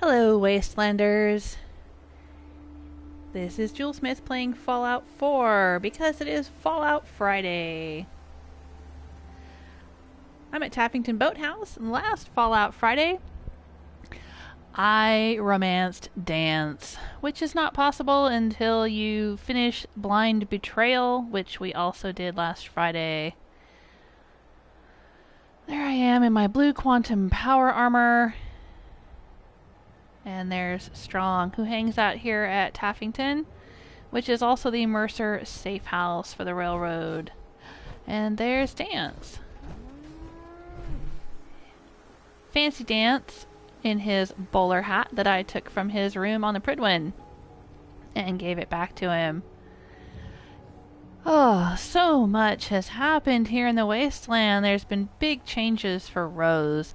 Hello, Wastelanders. This is Jewel Smith playing Fallout 4 because it is Fallout Friday. I'm at Tappington Boathouse, and last Fallout Friday, I romanced Danse, which is not possible until you finish Blind Betrayal, which we also did last Friday. There I am in my blue quantum power armor. And there's Strong, who hangs out here at Tappington, which is also the Mercer safe house for the railroad. And there's Danse. Fancy Danse in his bowler hat that I took from his room on the Prydwen and gave it back to him. Oh, so much has happened here in the Wasteland. There's been big changes for Rose.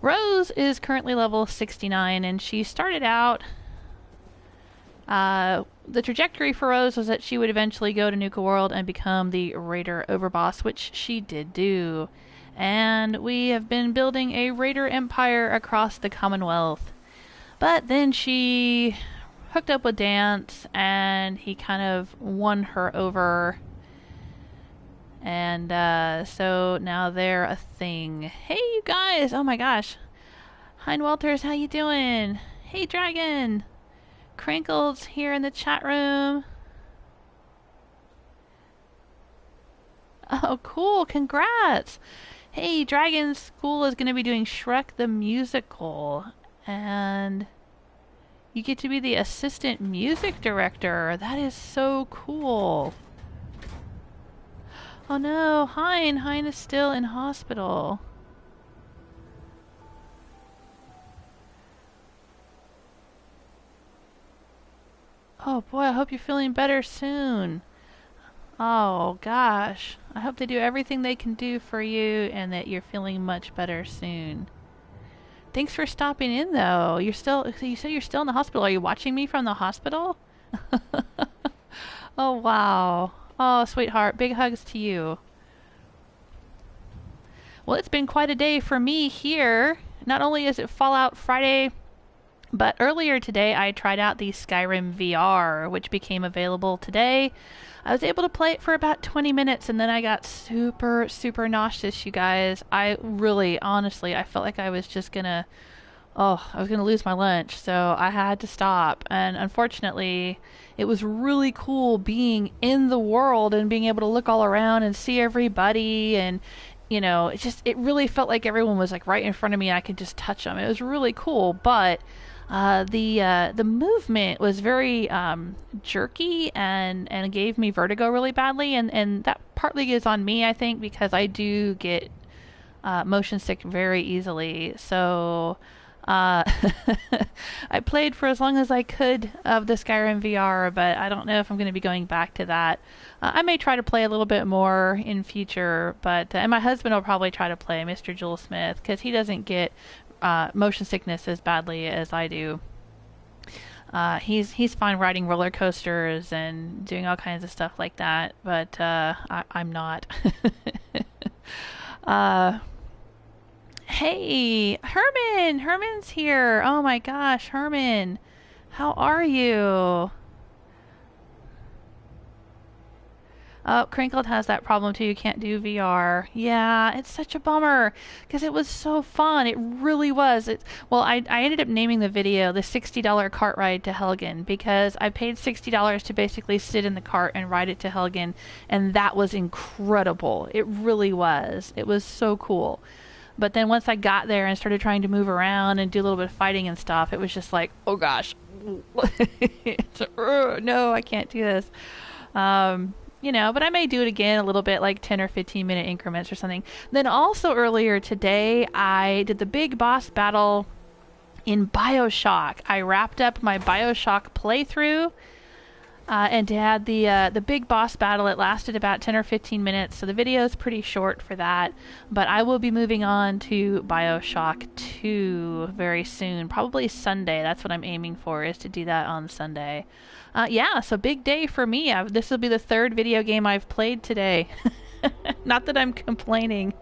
Rose is currently level 69, and she started out... the trajectory for Rose was that she would eventually go to Nuka World and become the Raider Overboss, which she did do. And we have been building a Raider Empire across the Commonwealth. But then she hooked up with Danse, and he kind of won her over. And so now they're a thing. Hey, you guys! Oh my gosh. Hein Walters, how you doing? Hey, Dragon! Crinkle's here in the chat room. Oh, cool! Congrats! Hey, Dragon's school is going to be doing Shrek the Musical. And you get to be the assistant music director. That is so cool. Oh no, Hein is still in hospital. Oh boy, I hope you're feeling better soon. Oh gosh, I hope they do everything they can do for you and that you're feeling much better soon. Thanks for stopping in though. You said you're still in the hospital. Are you watching me from the hospital? Oh wow. Oh, sweetheart, big hugs to you. Well, it's been quite a day for me here. Not only is it Fallout Friday, but earlier today I tried out the Skyrim VR, which became available today. I was able to play it for about 20 minutes, and then I got super, super nauseous, you guys. I really, honestly, I felt like I was just gonna... Oh, I was going to lose my lunch, so I had to stop. And unfortunately, it was really cool being in the world and being able to look all around and see everybody. And, you know, it really felt like everyone was like right in front of me and I could just touch them. It was really cool, but the movement was very jerky and gave me vertigo really badly. And that partly is on me, I think, because I do get motion sick very easily. So... I played for as long as I could of the Skyrim VR, but I don't know if I'm going to be going back to that. I may try to play a little bit more in future, but and my husband will probably try to play Mr. Jewel Smith because he doesn't get motion sickness as badly as I do. He's fine riding roller coasters and doing all kinds of stuff like that, but I'm not. Hey, Herman! Herman's here! Oh my gosh, Herman! How are you? Oh, Crinkled has that problem too. You can't do VR. Yeah, it's such a bummer because it was so fun. It really was. Well, I ended up naming the video the $60 cart ride to Helgen because I paid $60 to basically sit in the cart and ride it to Helgen, and that was incredible. It really was. It was so cool. But then once I got there and started trying to move around and do a little bit of fighting and stuff, it was just like, oh gosh, no, I can't do this. You know, but I may do it again a little bit, like 10 or 15 minute increments or something. Then also earlier today, I did the big boss battle in BioShock. I wrapped up my BioShock playthrough. And had the big boss battle. It lasted about 10 or 15 minutes, so the video is pretty short for that. But I will be moving on to BioShock 2 very soon, probably Sunday. That's what I'm aiming for, is to do that on Sunday. Yeah, so big day for me. This will be the third video game I've played today. Not that I'm complaining.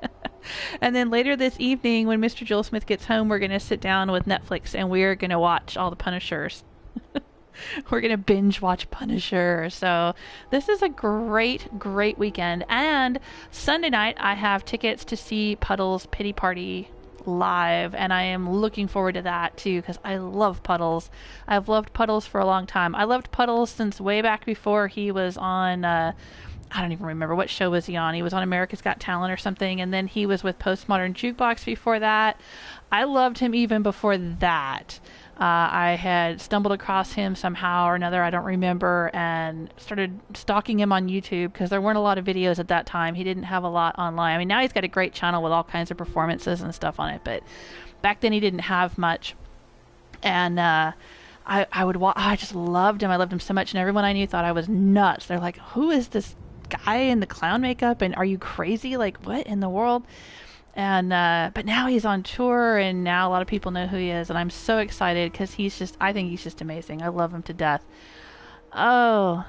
And then later this evening, when Mr. Joel Smith gets home, we're going to sit down with Netflix and we're going to watch all the Punishers. We're going to binge watch Punisher. So this is a great, great weekend. And Sunday night, I have tickets to see Puddles' Pity Party live, and I am looking forward to that too, because I love Puddles. I've loved Puddles for a long time. I loved Puddles since way back before he was on I don't even remember what show was he on. He was on America's Got Talent or something, and then he was with Postmodern Jukebox before that. I loved him even before that. I had stumbled across him somehow or another, I don't remember, and started stalking him on YouTube because there weren't a lot of videos at that time. He didn't have a lot online. I mean, now he's got a great channel with all kinds of performances and stuff on it, but back then he didn't have much. And I would watch. I just loved him. I loved him so much, and everyone I knew thought I was nuts. They're like, "Who is this guy in the clown makeup? And are you crazy? Like, what in the world?" And but now he's on tour, and now a lot of people know who he is, and I'm so excited because I think he's just amazing. I love him to death. Oh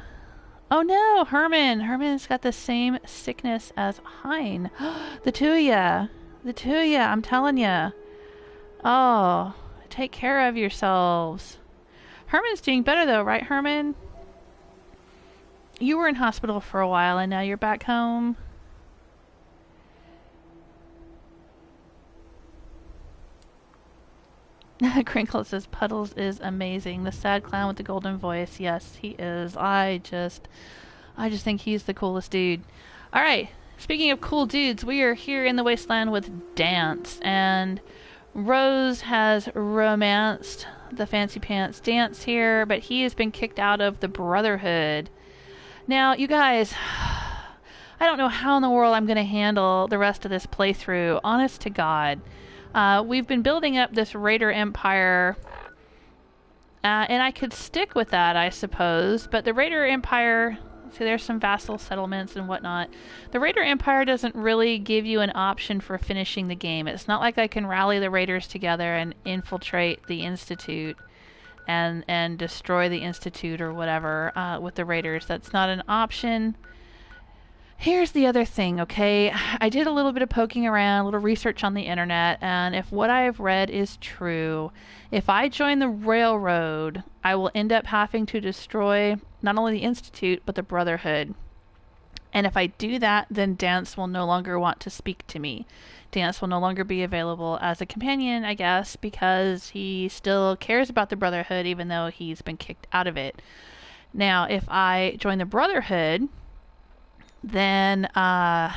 no, Herman's got the same sickness as Hein. The two of ya, I'm telling ya. Oh, take care of yourselves. Herman's doing better though, right, Herman? You were in hospital for a while and now you're back home. Crinkle says Puddles is amazing. The sad clown with the golden voice. Yes, he is. I just think he's the coolest dude. Alright, speaking of cool dudes, we are here in the wasteland with Danse, and Rose has romanced the fancy pants Danse here, but he has been kicked out of the Brotherhood. Now, you guys, I don't know how in the world I'm going to handle the rest of this playthrough, honest to God. We've been building up this Raider Empire, and I could stick with that, I suppose, but the Raider Empire, see, there's some vassal settlements and whatnot. The Raider Empire doesn't really give you an option for finishing the game. It's not like I can rally the Raiders together and infiltrate the Institute and destroy the Institute or whatever with the Raiders. That's not an option. Here's the other thing, okay? I did a little bit of poking around, a little research on the internet, and if what I've read is true, if I join the Railroad, I will end up having to destroy not only the Institute, but the Brotherhood. And if I do that, then Danse will no longer want to speak to me. Danse will no longer be available as a companion, I guess, because he still cares about the Brotherhood, even though he's been kicked out of it. Now, if I join the Brotherhood, then I'll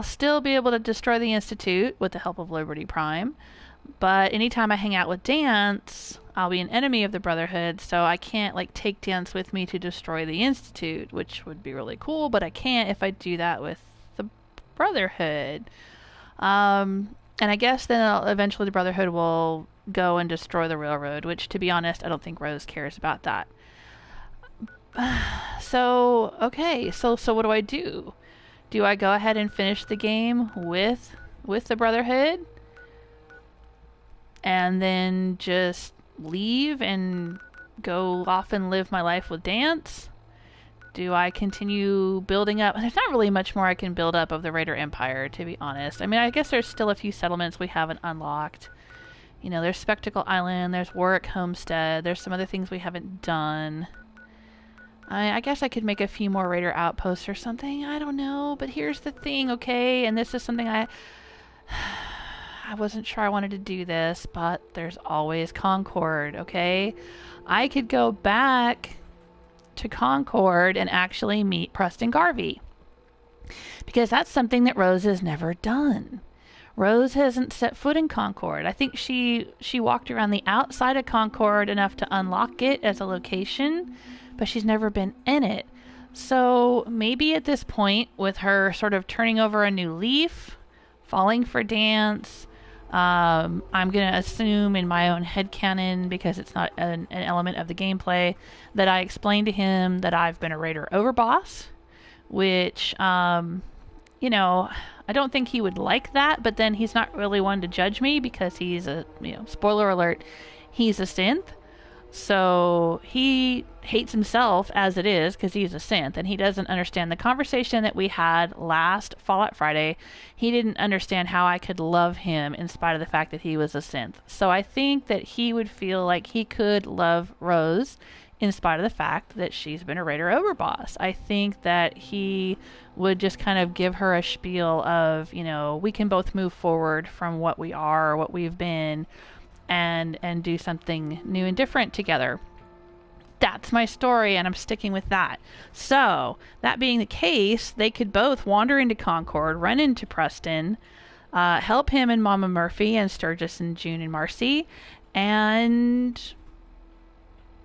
still be able to destroy the Institute with the help of Liberty Prime. But anytime I hang out with Danse, I'll be an enemy of the Brotherhood, so I can't like take Danse with me to destroy the Institute, which would be really cool, but I can't if I do that with the Brotherhood. And I guess then eventually the Brotherhood will go and destroy the Railroad, which, to be honest, I don't think Rose cares about that. So, okay, so what do I do? Do I go ahead and finish the game with the Brotherhood? And then just leave and go off and live my life with Danse? Do I continue building up? There's not really much more I can build up of the Raider Empire, to be honest. I mean, I guess there's still a few settlements we haven't unlocked. You know, there's Spectacle Island, there's Warwick Homestead, there's some other things we haven't done. I guess I could make a few more Raider outposts or something. I don't know. But here's the thing, okay? And this is something I wasn't sure I wanted to do this, but there's always Concord, okay? I could go back to Concord and actually meet Preston Garvey, because that's something that Rose has never done. Rose hasn't set foot in Concord. I think she walked around the outside of Concord enough to unlock it as a location, but she's never been in it. So maybe at this point, with her sort of turning over a new leaf, falling for Danse, I'm going to assume in my own headcanon, because it's not an element of the gameplay, that I explained to him that I've been a Raider overboss, which, you know, I don't think he would like that, but then he's not really one to judge me because he's a, you know, spoiler alert, he's a synth. So he hates himself as it is because he's a synth, and he doesn't understand the conversation that we had last Fallout Friday. He didn't understand how I could love him in spite of the fact that he was a synth. So I think that he would feel like he could love Rose in spite of the fact that she's been a Raider Overboss. I think that he would just kind of give her a spiel of, you know, we can both move forward from what we are, what we've been, and do something new and different together. That's my story, and I'm sticking with that. So, that being the case, they could both wander into Concord, run into Preston, help him and Mama Murphy and Sturgis and June and Marcy, and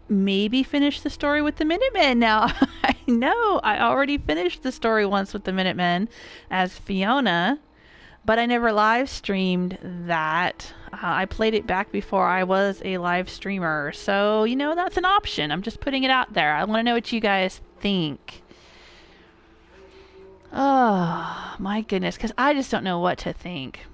maybe finish the story with the Minutemen. Now, I know I already finished the story once with the Minutemen as Fiona, but I never live streamed that. I played it back before I was a live streamer. So, you know, that's an option. I'm just putting it out there. I want to know what you guys think. Oh, my goodness, because I just don't know what to think.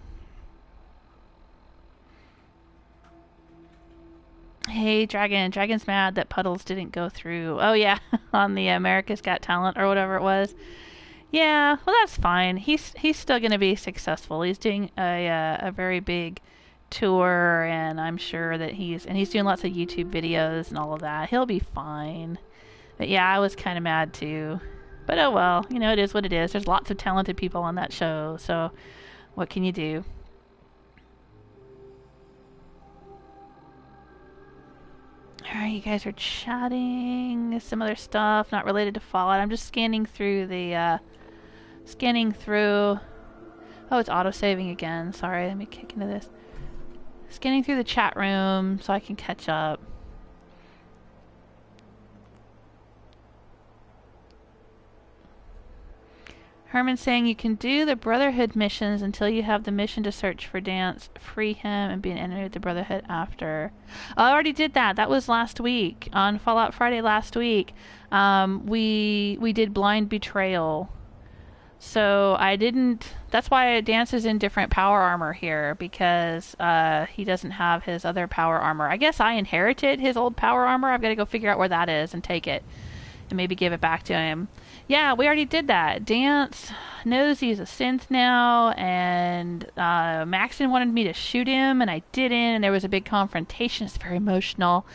Hey, Dragon. Dragon's mad that Puddles didn't go through. Oh, yeah, on the America's Got Talent or whatever it was. Yeah, well, that's fine. He's still going to be successful. He's doing a very big tour, and I'm sure that he's doing lots of YouTube videos and all of that. He'll be fine. But yeah, I was kind of mad too. But oh well, you know, it is what it is. There's lots of talented people on that show, so what can you do? Alright, you guys are chatting. Some other stuff not related to Fallout. I'm just scanning through the oh, it's auto-saving again. Sorry, let me kick into this. Scanning through the chat room so I can catch up. Herman saying you can do the Brotherhood missions until you have the mission to search for Danse, free him, and be an enemy with the Brotherhood after. Oh, I already did that. That was last week. On Fallout Friday last week. We did Blind Betrayal. So I didn't... That's why Danse is in different power armor here, because he doesn't have his other power armor. I guess I inherited his old power armor. I've got to go figure out where that is and take it. And maybe give it back to him. Yeah, we already did that. Danse knows he's a synth now, and Maxton wanted me to shoot him, and I didn't, and there was a big confrontation. It's very emotional.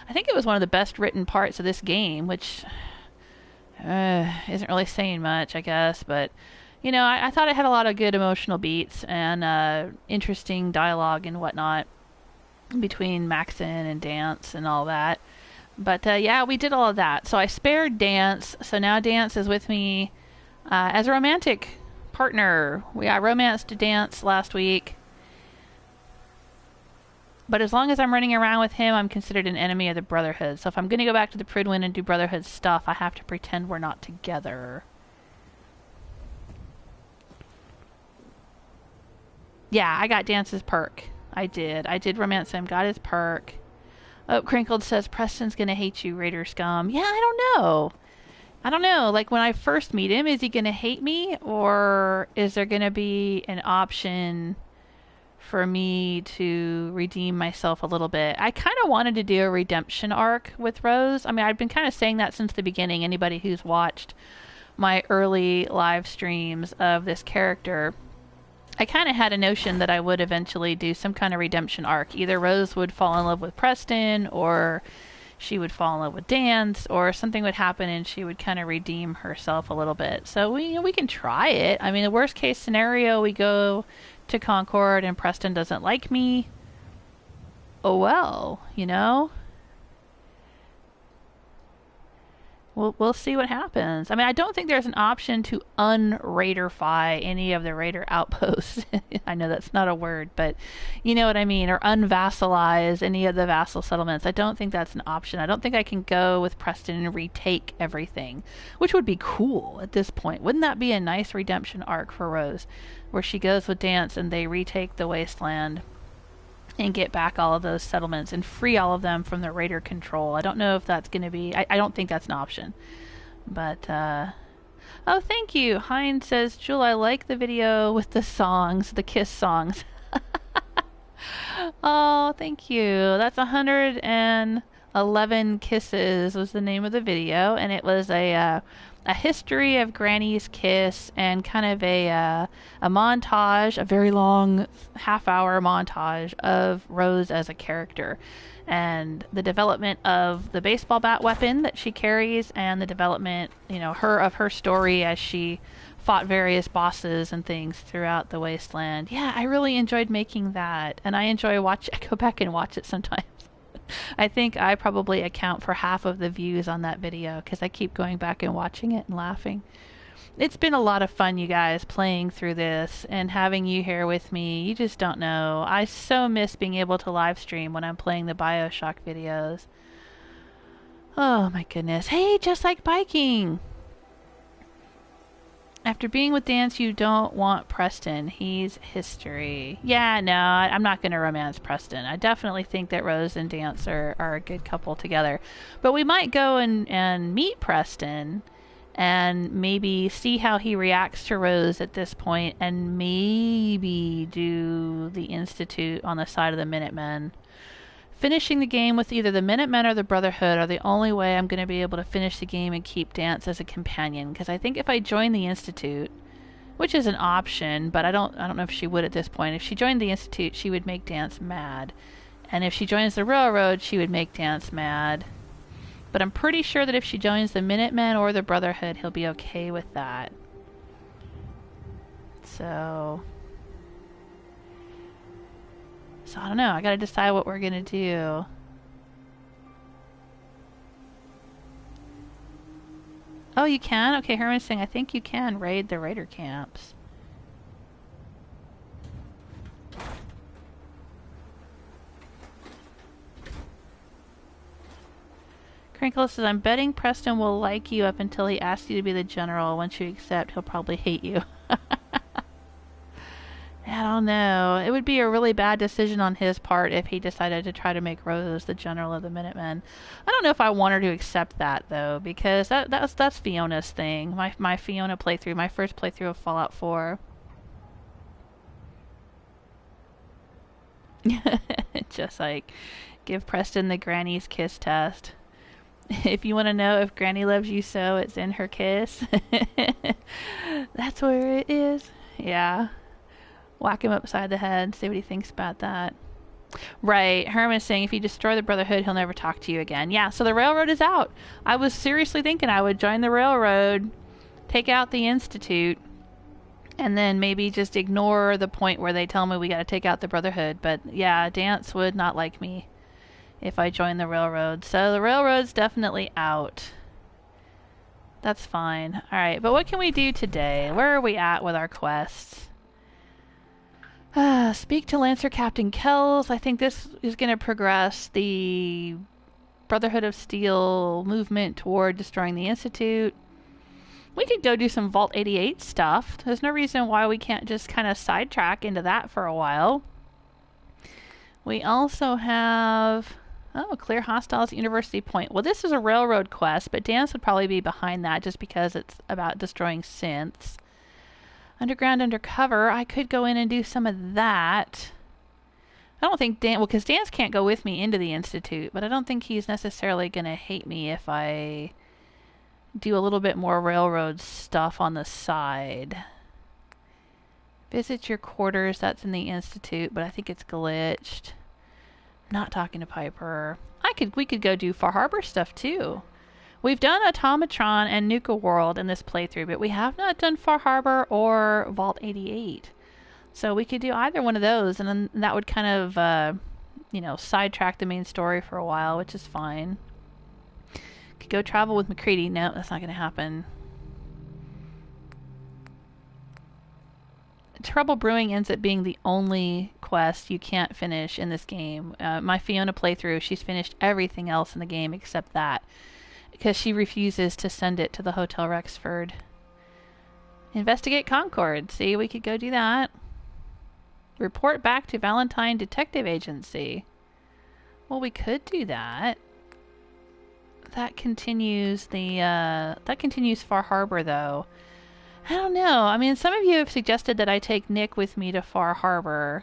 I think it was one of the best written parts of this game, which... isn't really saying much, I guess, but you know, I thought it had a lot of good emotional beats and interesting dialogue and whatnot between Maxon and Danse and all that. But yeah, we did all of that. So I spared Danse, so now Danse is with me as a romantic partner. I romanced Danse last week. But as long as I'm running around with him, I'm considered an enemy of the Brotherhood. So if I'm going to go back to the Prydwen and do Brotherhood stuff, I have to pretend we're not together. Yeah, I got Dance's perk. I did romance him, got his perk. Oh, Crinkled says, Preston's going to hate you, Raider scum. Yeah, I don't know. Like, when I first meet him, is he going to hate me? Or is there going to be an option for me to redeem myself a little bit? I kind of wanted to do a redemption arc with Rose. I mean, I've been kind of saying that since the beginning. Anybody who's watched my early live streams of this character, I kind of had a notion that I would eventually do some kind of redemption arc. Either Rose would fall in love with Preston, or she would fall in love with Danse, or something would happen and she would kind of redeem herself a little bit. So we can try it. I mean, the worst case scenario, we go to Concord and Preston doesn't like me. Oh well, you know? We'll see what happens. I mean, I don't think there's an option to un-raiderfy any of the raider outposts. I know that's not a word, but you know what I mean. Or unvassalize any of the vassal settlements. I don't think that's an option. I don't think I can go with Preston and retake everything, which would be cool at this point. Wouldn't that be a nice redemption arc for Rose, where she goes with Danse and they retake the wasteland and get back all of those settlements and free all of them from the raider control. I don't know if that's going to be... I don't think that's an option. But, oh, thank you. Hines says, Jewel, I like the video with the songs, the Kiss songs. Oh, thank you. That's 111 11 Kisses was the name of the video, and it was a history of Granny's kiss and kind of a montage, a very long half-hour montage of Rose as a character, and the development of the baseball bat weapon that she carries, and the development, her story as she fought various bosses and things throughout the wasteland. Yeah, I really enjoyed making that, and I enjoy I go back and watch it sometimes. I think I probably account for half of the views on that video because I keep going back and watching it and laughing. It's been a lot of fun, you guys, playing through this and having you here with me. You just don't know. I so miss being able to live stream when I'm playing the BioShock videos. Oh my goodness. Hey, just like biking! After being with Danse, you don't want Preston. He's history. Yeah, no, I'm not going to romance Preston. I definitely think that Rose and Danse are a good couple together. But we might go and meet Preston and maybe see how he reacts to Rose at this point, and maybe do the Institute on the side of the Minutemen. Finishing the game with either the Minutemen or the Brotherhood are the only way I'm going to be able to finish the game and keep Danse as a companion, because I think if I join the Institute, which is an option, but I don't know if she would at this point. If she joined the Institute, she would make Danse mad. And if she joins the Railroad, she would make Danse mad. But I'm pretty sure that if she joins the Minutemen or the Brotherhood, he'll be okay with that. So I don't know. I gotta decide what we're gonna do. Oh, you can? Okay, Herman's saying I think you can raid the raider camps. Crinkle says, I'm betting Preston will like you up until he asks you to be the general. Once you accept, he'll probably hate you. I don't know. It would be a really bad decision on his part if he decided to try to make Rose the general of the Minutemen. I don't know if I want her to accept that, though, because that's Fiona's thing. My Fiona playthrough, my first playthrough of Fallout 4. Just like, give Preston the Granny's kiss test. If you want to know if Granny loves you so, it's in her kiss. That's where it is. Yeah. Whack him upside the head, see what he thinks about that. Right, Herman's saying if you destroy the Brotherhood, he'll never talk to you again. Yeah, so the Railroad is out. I was seriously thinking I would join the Railroad, take out the Institute, and then maybe just ignore the point where they tell me we gotta take out the Brotherhood. But yeah, Danse would not like me if I join the Railroad. So the Railroad's definitely out. That's fine. Alright, but what can we do today? Where are we at with our quests? Speak to Lancer Captain Kells. I think this is going to progress the Brotherhood of Steel movement toward destroying the Institute. We could go do some Vault 88 stuff. There's no reason why we can't just kind of sidetrack into that for a while. We also have... Oh, clear hostiles at University Point. Well, this is a railroad quest, but Danse would probably be behind that just because it's about destroying synths. Underground Undercover, I could go in and do some of that. I don't think well, because Danse can't go with me into the Institute, but I don't think he's necessarily going to hate me if I do a little bit more railroad stuff on the side. Visit your quarters, that's in the Institute, but I think it's glitched. Not talking to Piper. We could go do Far Harbor stuff too. We've done Automatron and Nuka World in this playthrough, but we have not done Far Harbor or Vault 88. So we could do either one of those, and then that would kind of, sidetrack the main story for a while, which is fine. Could go travel with McCready. No, that's not going to happen. Trouble Brewing ends up being the only quest you can't finish in this game. My Fiona playthrough, she's finished everything else in the game except that, because she refuses to send it to the Hotel Rexford. Investigate Concord. See, we could go do that. Report back to Valentine Detective Agency. Well, we could do that. That continues Far Harbor, though. I don't know. I mean, some of you have suggested that I take Nick with me to Far Harbor,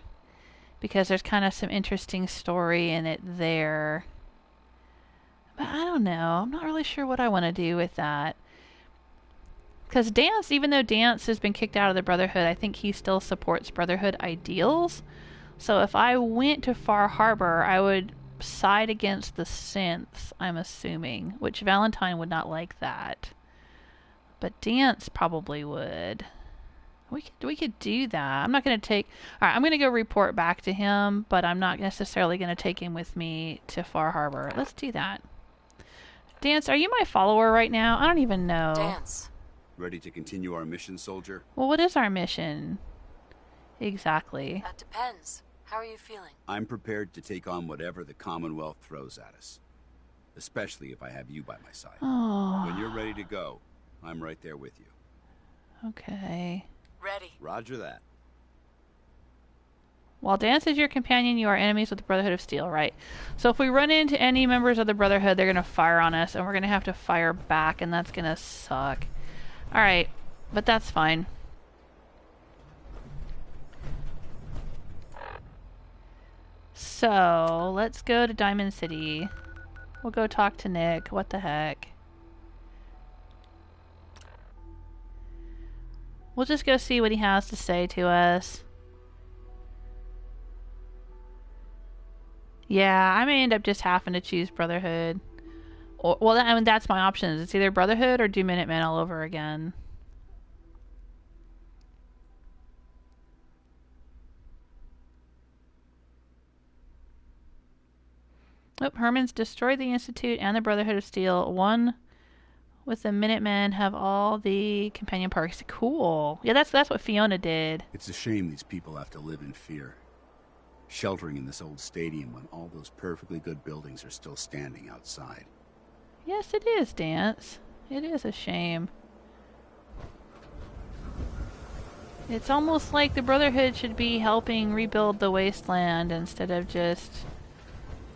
because there's kind of some interesting story in it there. But I don't know. I'm not really sure what I want to do with that. Because Danse, even though Danse has been kicked out of the Brotherhood, I think he still supports Brotherhood ideals. So if I went to Far Harbor, I would side against the synths, I'm assuming, which Valentine would not like that. But Danse probably would. We could do that. I'm not going to take... Alright, I'm going to go report back to him, but I'm not necessarily going to take him with me to Far Harbor. Let's do that. Danse, are you my follower right now? I don't even know. Danse. Ready to continue our mission, soldier? Well, what is our mission? Exactly. That depends. How are you feeling? I'm prepared to take on whatever the Commonwealth throws at us. Especially if I have you by my side. Oh. When you're ready to go, I'm right there with you. Okay. Ready. Roger that. While Danse is your companion, you are enemies with the Brotherhood of Steel, right? So if we run into any members of the Brotherhood, they're going to fire on us, and we're going to have to fire back, and that's going to suck. Alright, but that's fine. So, let's go to Diamond City. We'll go talk to Nick. What the heck? We'll just go see what he has to say to us. Yeah, I may end up just having to choose Brotherhood. Or, well, I mean, that's my options. It's either Brotherhood or do Minutemen all over again. Oh, Herman's destroyed the Institute and the Brotherhood of Steel. One with the Minutemen have all the companion parks. Cool. Yeah, that's what Fiona did. It's a shame these people have to live in fear. Sheltering in this old stadium when all those perfectly good buildings are still standing outside. Yes, it is, Danse. It is a shame. It's almost like the Brotherhood should be helping rebuild the wasteland instead of just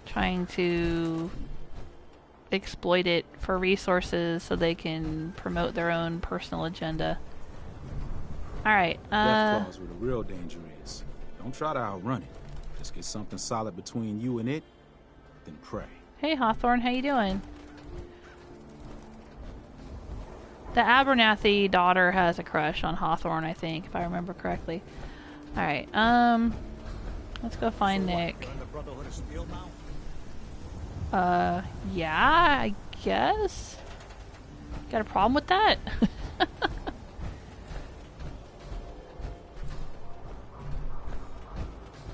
trying to exploit it for resources so they can promote their own personal agenda. Alright, Deathclaw's where the real danger is. Don't try to outrun it. Just get something solid between you and it, then pray. Hey Hawthorne, how you doing? The Abernathy daughter has a crush on Hawthorne, I think, if I remember correctly. Alright, let's go find Nick. Yeah, I guess. Got a problem with that?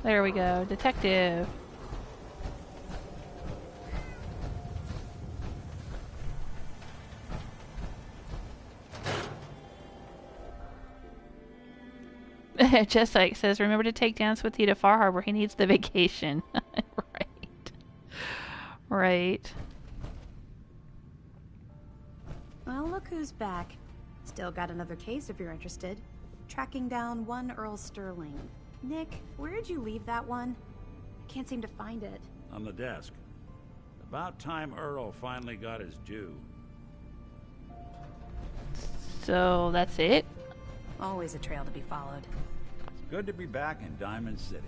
There we go, detective. Just like says, remember to take Danse with you to Far Harbor. He needs the vacation. Right. Right. Well, look who's back. Still got another case if you're interested. Tracking down one Earl Sterling. Nick, where'd you leave that one? Can't seem to find it. On the desk. About time Earl finally got his due. So that's it? Always a trail to be followed. It's good to be back in Diamond City.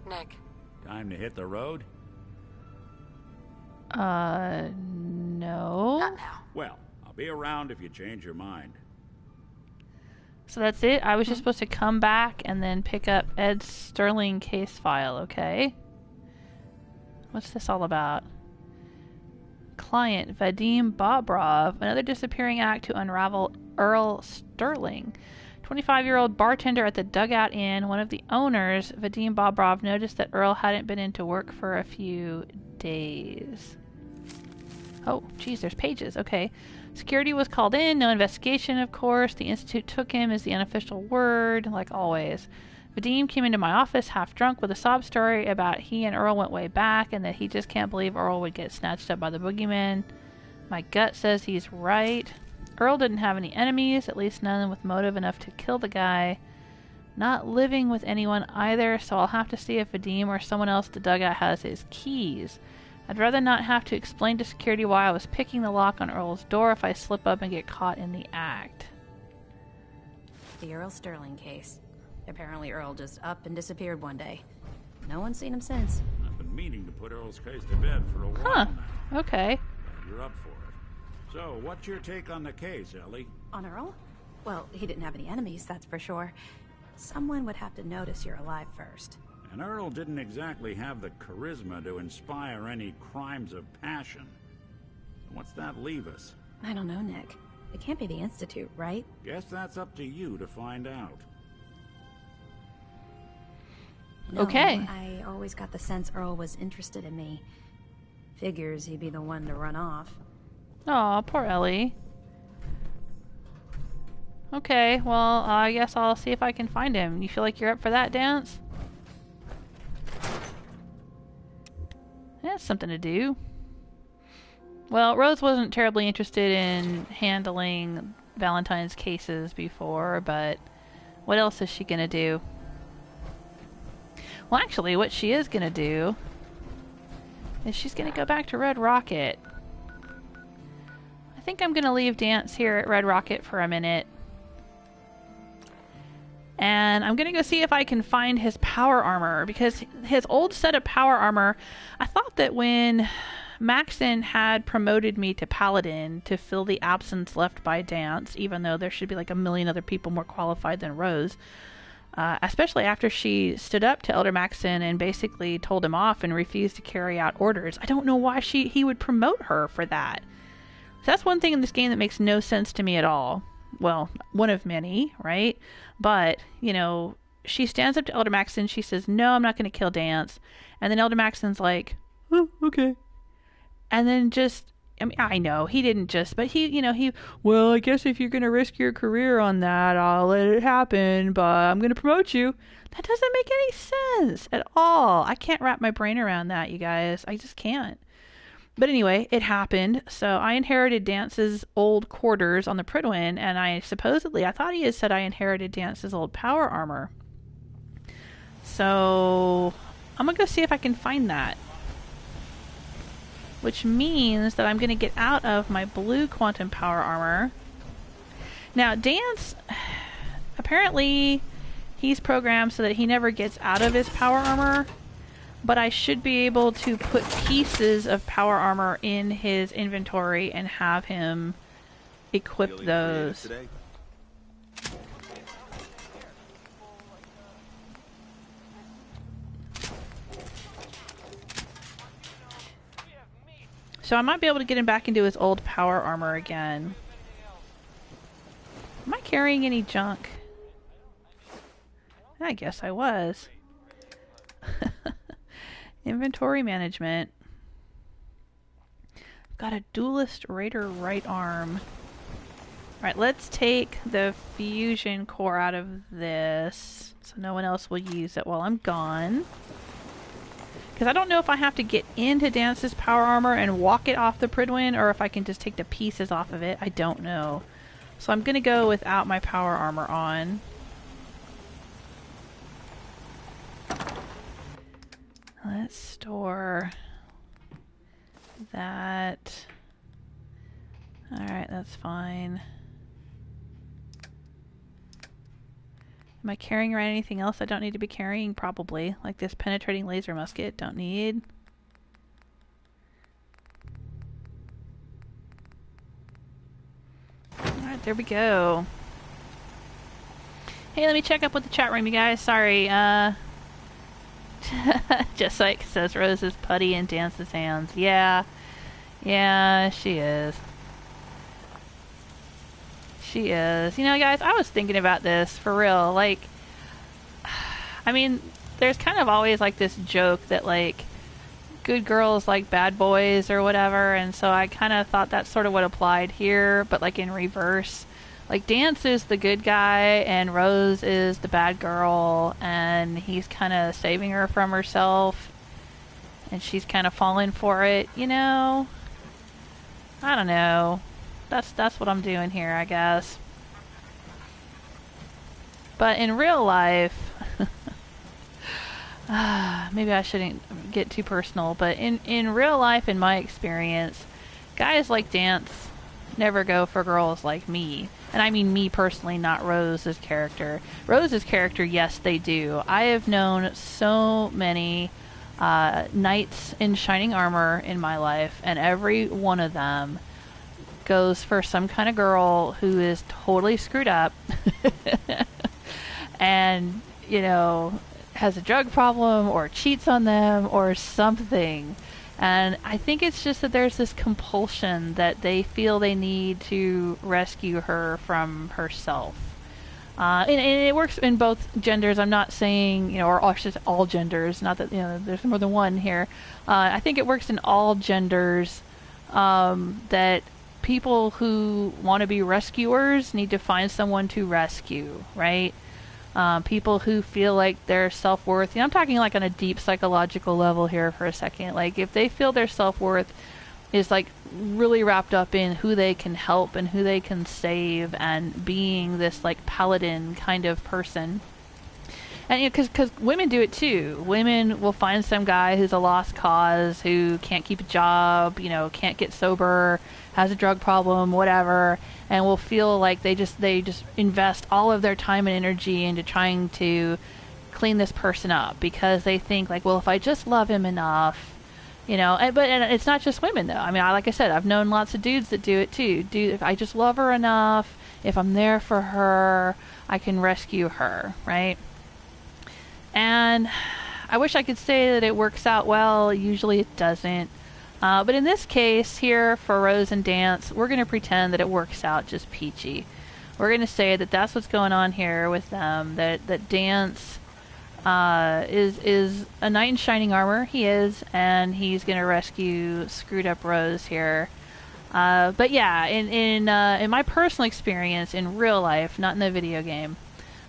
Nick. Time to hit the road? No. Not now. Well, I'll be around if you change your mind. So that's it? I was just supposed to come back and then pick up Ed's Sterling case file, okay? What's this all about? Client, Vadim Bobrov. Another disappearing act to unravel Earl Sterling. 25-year-old bartender at the Dugout Inn. One of the owners, Vadim Bobrov, noticed that Earl hadn't been into work for a few days. Oh, geez, there's pages. Okay. Security was called in. No investigation, of course. The Institute took him as the unofficial word, like always. Vadim came into my office half drunk with a sob story about he and Earl went way back and that he just can't believe Earl would get snatched up by the boogeyman. My gut says he's right. Earl didn't have any enemies, at least none with motive enough to kill the guy. Not living with anyone either, so I'll have to see if Vadim or someone else at the Dugout has his keys. I'd rather not have to explain to security why I was picking the lock on Earl's door if I slip up and get caught in the act. The Earl Sterling case. Apparently Earl just up and disappeared one day. No one's seen him since. Up in meaning to put Earl's case to bed for a while now. Okay. You're up for it. So, what's your take on the case, Ellie? On Earl? Well, he didn't have any enemies, that's for sure. Someone would have to notice you're alive first. And Earl didn't exactly have the charisma to inspire any crimes of passion. What's that leave us? I don't know, Nick. It can't be the Institute, right? Guess that's up to you to find out. No, Okay. I always got the sense Earl was interested in me. Figures he'd be the one to run off. Aw, poor Ellie. Okay, well, I guess I'll see if I can find him. You feel like you're up for that, Danse? That's something to do. Well, Rose wasn't terribly interested in handling Valentine's cases before, but what else is she gonna do? Well, actually, what she is gonna do is she's gonna go back to Red Rocket. I think I'm gonna leave Danse here at Red Rocket for a minute. And I'm gonna go see if I can find his power armor, because his old set of power armor, I thought that when Maxon had promoted me to Paladin to fill the absence left by Danse, even though there should be like a million other people more qualified than Rose, especially after she stood up to Elder Maxon and basically told him off and refused to carry out orders. I don't know why he would promote her for that. So that's one thing in this game that makes no sense to me at all. Well, one of many, right? But, you know, she stands up to Elder Maxon. She says, no, I'm not going to kill Danse. And then Elder Maxon's like, oh, okay. And then just, I mean, I know, he didn't just, but well, I guess if you're going to risk your career on that, I'll let it happen, but I'm going to promote you. That doesn't make any sense at all. I can't wrap my brain around that, you guys. I just can't. But anyway, it happened. So I inherited Dance's old quarters on the Prydwen, and I thought he had said I inherited Dance's old power armor. So I'm going to go see if I can find that. Which means that I'm going to get out of my blue quantum power armor. Now, Danse, apparently he's programmed so that he never gets out of his power armor. But I should be able to put pieces of power armor in his inventory and have him equip those. So I might be able to get him back into his old power armor again. Am I carrying any junk? I guess I was. Inventory management. Got a duelist raider right arm. Alright, let's take the fusion core out of this so no one else will use it while I'm gone. Because I don't know if I have to get into Dance's power armor and walk it off the Prydwen, or if I can just take the pieces off of it. I don't know. So I'm going to go without my power armor on. Let's store that. Alright, that's fine. Am I carrying around anything else I don't need to be carrying? Probably. Like this penetrating laser musket. Don't need. Alright, there we go. Hey, let me check up with the chat room, you guys. Sorry, just like says Rose is putty in Dance's hands. Yeah. Yeah, she is. She is. You know, guys, I was thinking about this for real. Like, I mean, there's kind of always like this joke that like good girls like bad boys or whatever, and so I kind of thought that's sort of what applied here, but like in reverse. Like, Danse is the good guy, and Rose is the bad girl, and he's kind of saving her from herself, and she's kind of falling for it, you know? I don't know. That's what I'm doing here, I guess. But in real life, maybe I shouldn't get too personal, but in real life, in my experience, guys like Danse never go for girls like me. And I mean me personally, not Rose's character. Rose's character, yes, they do. I have known so many knights in shining armor in my life, and every one of them goes for some kind of girl who is totally screwed up and, you know, has a drug problem or cheats on them or something. And I think it's just that there's this compulsion that they feel they need to rescue her from herself. And it works in both genders. I'm not saying, you know, or just all genders. Not that, you know, there's more than one here. I think it works in all genders, that people who want to be rescuers need to find someone to rescue, right? People who feel like their self-worth, you know, I'm talking like on a deep psychological level here for a second. Like, if they feel their self-worth is like really wrapped up in who they can help and who they can save and being this like paladin kind of person. And, you know, because women do it too. Women will find some guy who's a lost cause, who can't keep a job, you know, can't get sober, has a drug problem, whatever, and will feel like they just invest all of their time and energy into trying to clean this person up, because they think like, well, if I just love him enough, you know. And it's not just women though. I mean, like I said, I've known lots of dudes that do it too. If I just love her enough, if I'm there for her, I can rescue her, right? And I wish I could say that it works out well. Usually it doesn't. But in this case here for Rose and Danse, we're going to pretend that it works out just peachy. We're going to say that that's what's going on here with them. That Danse is a knight in shining armor. He is, and he's going to rescue screwed up Rose here. But yeah, in my personal experience in real life, not in the video game,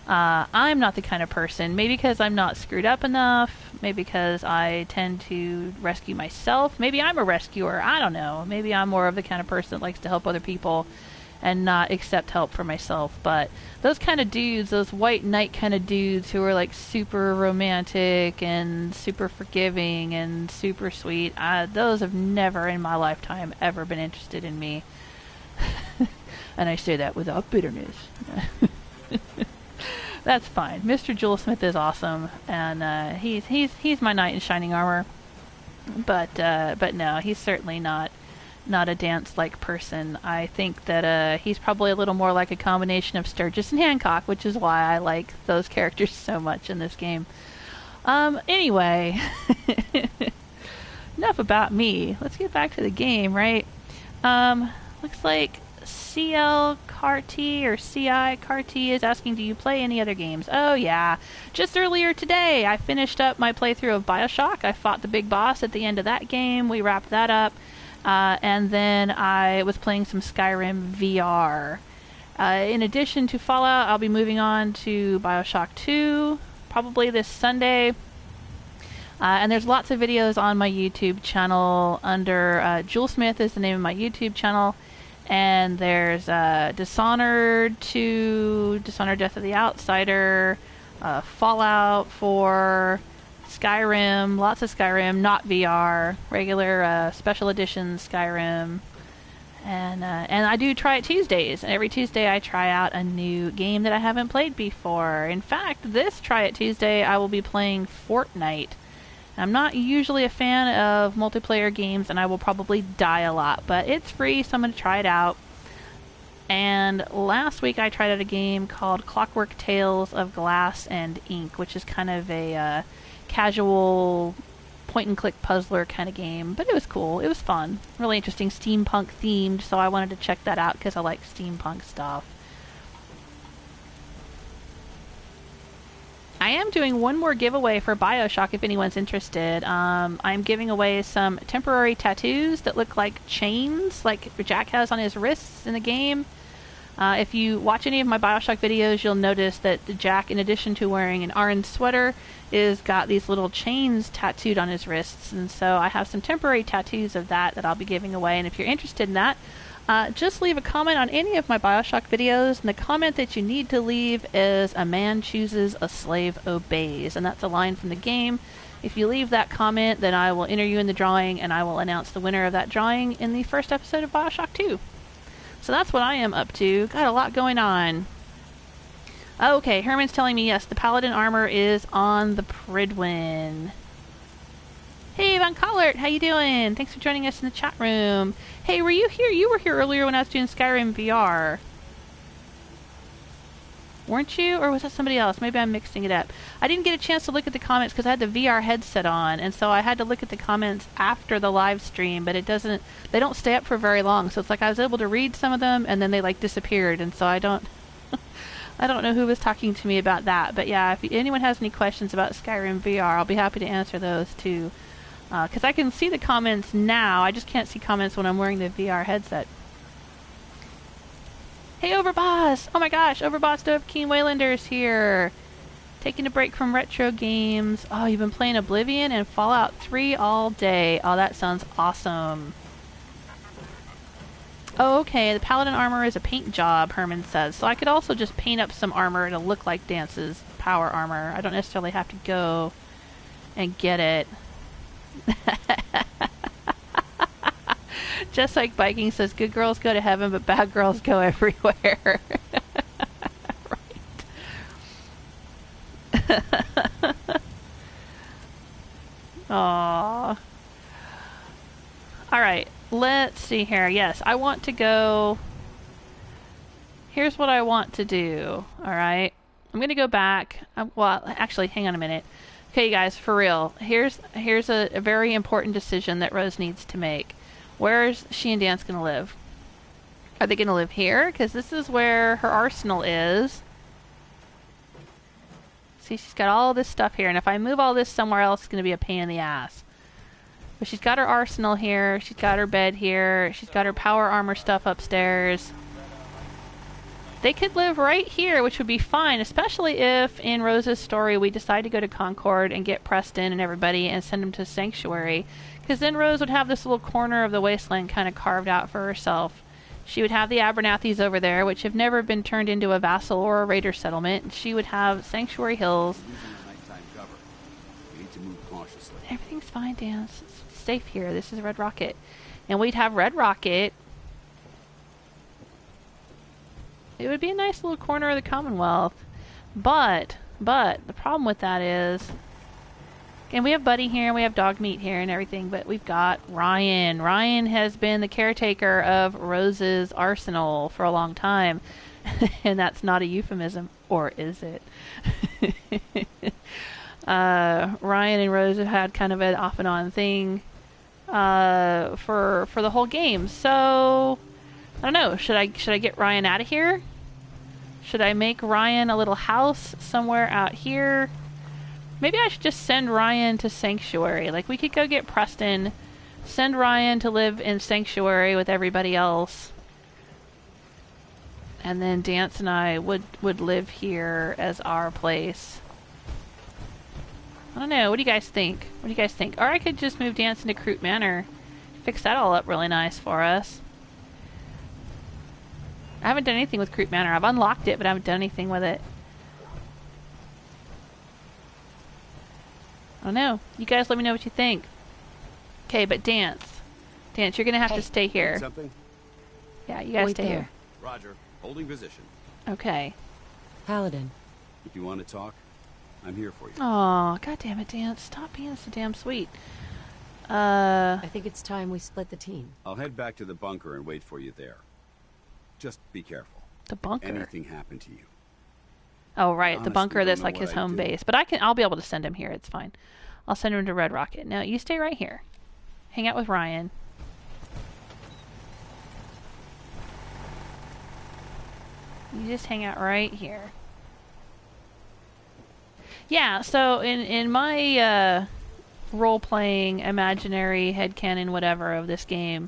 I'm not the kind of person, maybe because I'm not screwed up enough, maybe because I tend to rescue myself, maybe I'm a rescuer, I don't know, maybe I'm more of the kind of person that likes to help other people and not accept help for myself. But those kind of dudes, those white knight kind of dudes who are like super romantic and super forgiving and super sweet, those have never in my lifetime ever been interested in me. And I say that without bitterness. That's fine. Mr. Jewelsmith is awesome, and he's my knight in shining armor. But no, he's certainly not a Danse-like person. I think that he's probably a little more like a combination of Sturgis and Hancock, which is why I like those characters so much in this game. Anyway, enough about me. Let's get back to the game, right? Looks like CL Carty or CI Carty is asking, do you play any other games? Oh yeah, just earlier today I finished up my playthrough of Bioshock. I fought the big boss at the end of that game. We wrapped that up, and then I was playing some Skyrim VR. In addition to Fallout, I'll be moving on to Bioshock 2 probably this Sunday. And there's lots of videos on my YouTube channel under Jewelsmith is the name of my YouTube channel. And there's Dishonored 2, Dishonored Death of the Outsider, Fallout 4, Skyrim, lots of Skyrim, not VR, regular special edition Skyrim. And I do Try It Tuesdays, and every Tuesday I try out a new game that I haven't played before. In fact, this Try It Tuesday I will be playing Fortnite. I'm not usually a fan of multiplayer games, and I will probably die a lot, but it's free, so I'm going to try it out. And last week I tried out a game called Clockwork Tales of Glass and Ink, which is kind of a casual point-and-click puzzler kind of game, but it was cool. It was fun. Really interesting, steampunk themed, so I wanted to check that out because I like steampunk stuff. I am doing one more giveaway for Bioshock if anyone's interested. I'm giving away some temporary tattoos that look like chains, like Jack has on his wrists in the game. If you watch any of my Bioshock videos, you'll notice that Jack, in addition to wearing an orange sweater, is got these little chains tattooed on his wrists. And so I have some temporary tattoos of that I'll be giving away. And if you're interested in that, just leave a comment on any of my Bioshock videos, and the comment that you need to leave is, "A man chooses, a slave obeys," and that's a line from the game. If you leave that comment, then I will enter you in the drawing, and I will announce the winner of that drawing in the first episode of Bioshock 2. So that's what I am up to. Got a lot going on. Okay, Herman's telling me, yes, the paladin armor is on the Prydwen. Von Collert, how you doing? Thanks for joining us in the chat room. Hey, were you here? You were here earlier when I was doing Skyrim VR. Weren't you? Or was that somebody else? Maybe I'm mixing it up. I didn't get a chance to look at the comments because I had the VR headset on, and so I had to look at the comments after the live stream, but they don't stay up for very long, so it's like I was able to read some of them, and then they like disappeared, and so I don't know who was talking to me about that. But yeah, if anyone has any questions about Skyrim VR, I'll be happy to answer those too. Because I can see the comments now, I just can't see comments when I'm wearing the VR headset. Hey, Overboss! Oh my gosh, Overboss Dove Keen Waylander's here! Taking a break from retro games. Oh, you've been playing Oblivion and Fallout 3 all day. Oh, that sounds awesome. Oh, okay, the Paladin armor is a paint job, Herman says. So I could also just paint up some armor to look like Dance's power armor. I don't necessarily have to go and get it. Just like Viking says, good girls go to heaven, but bad girls go everywhere. Right. Aww. Alright, let's see here. Yes, I want to go... Here's what I want to do. Alright. I'm going to go back. Well, actually, hang on a minute. Okay, you guys, for real. Here's a very important decision that Rose needs to make. Where's she and Danse going to live? Are they going to live here? Because this is where her arsenal is. See, she's got all this stuff here. And if I move all this somewhere else, it's going to be a pain in the ass. But she's got her arsenal here. She's got her bed here. She's got her power armor stuff upstairs. They could live right here, which would be fine. Especially if, in Rose's story, we decide to go to Concord and get Preston and everybody and send them to Sanctuary. Because then Rose would have this little corner of the wasteland kind of carved out for herself. She would have the Abernathys over there, which have never been turned into a vassal or a raider settlement. She would have Sanctuary Hills. Everything's fine, Danse. It's safe here. This is Red Rocket. And we'd have Red Rocket. It would be a nice little corner of the Commonwealth. But the problem with that is... And we have Buddy here, and we have Dog Meat here and everything, but we've got Ryan. Ryan has been the caretaker of Rose's arsenal for a long time. And that's not a euphemism. Or is it? Ryan and Rose have had kind of an off and on thing for the whole game. So, I don't know. Should I get Ryan out of here? Should I make Ryan a little house somewhere out here? Maybe I should just send Ryan to Sanctuary. Like, we could go get Preston, send Ryan to live in Sanctuary with everybody else, and then Danse and I would live here as our place. I don't know. What do you guys think? What do you guys think? Or I could just move Danse into Croot Manor. Fix that all up really nice for us. I haven't done anything with Croot Manor. I've unlocked it, but I haven't done anything with it. I don't know. You guys let me know what you think. Okay, but Danse, you're going to have to stay here. Something? Yeah, you guys stay here. Roger. Holding position. Okay. Paladin. If you want to talk, I'm here for you. Aw, god damn it, Danse. Stop being so damn sweet. I think it's time we split the team. I'll head back to the bunker and wait for you there. Just be careful. The bunker? Anything happened to you. Oh, right, Honestly, the bunker that's don't know like his what I'd home do. base. But I'll be able to send him here. It's fine. I'll send him to Red Rocket. Now, you stay right here. Hang out with Ryan. You just hang out right here. Yeah, so in my role-playing, imaginary, headcanon, whatever of this game,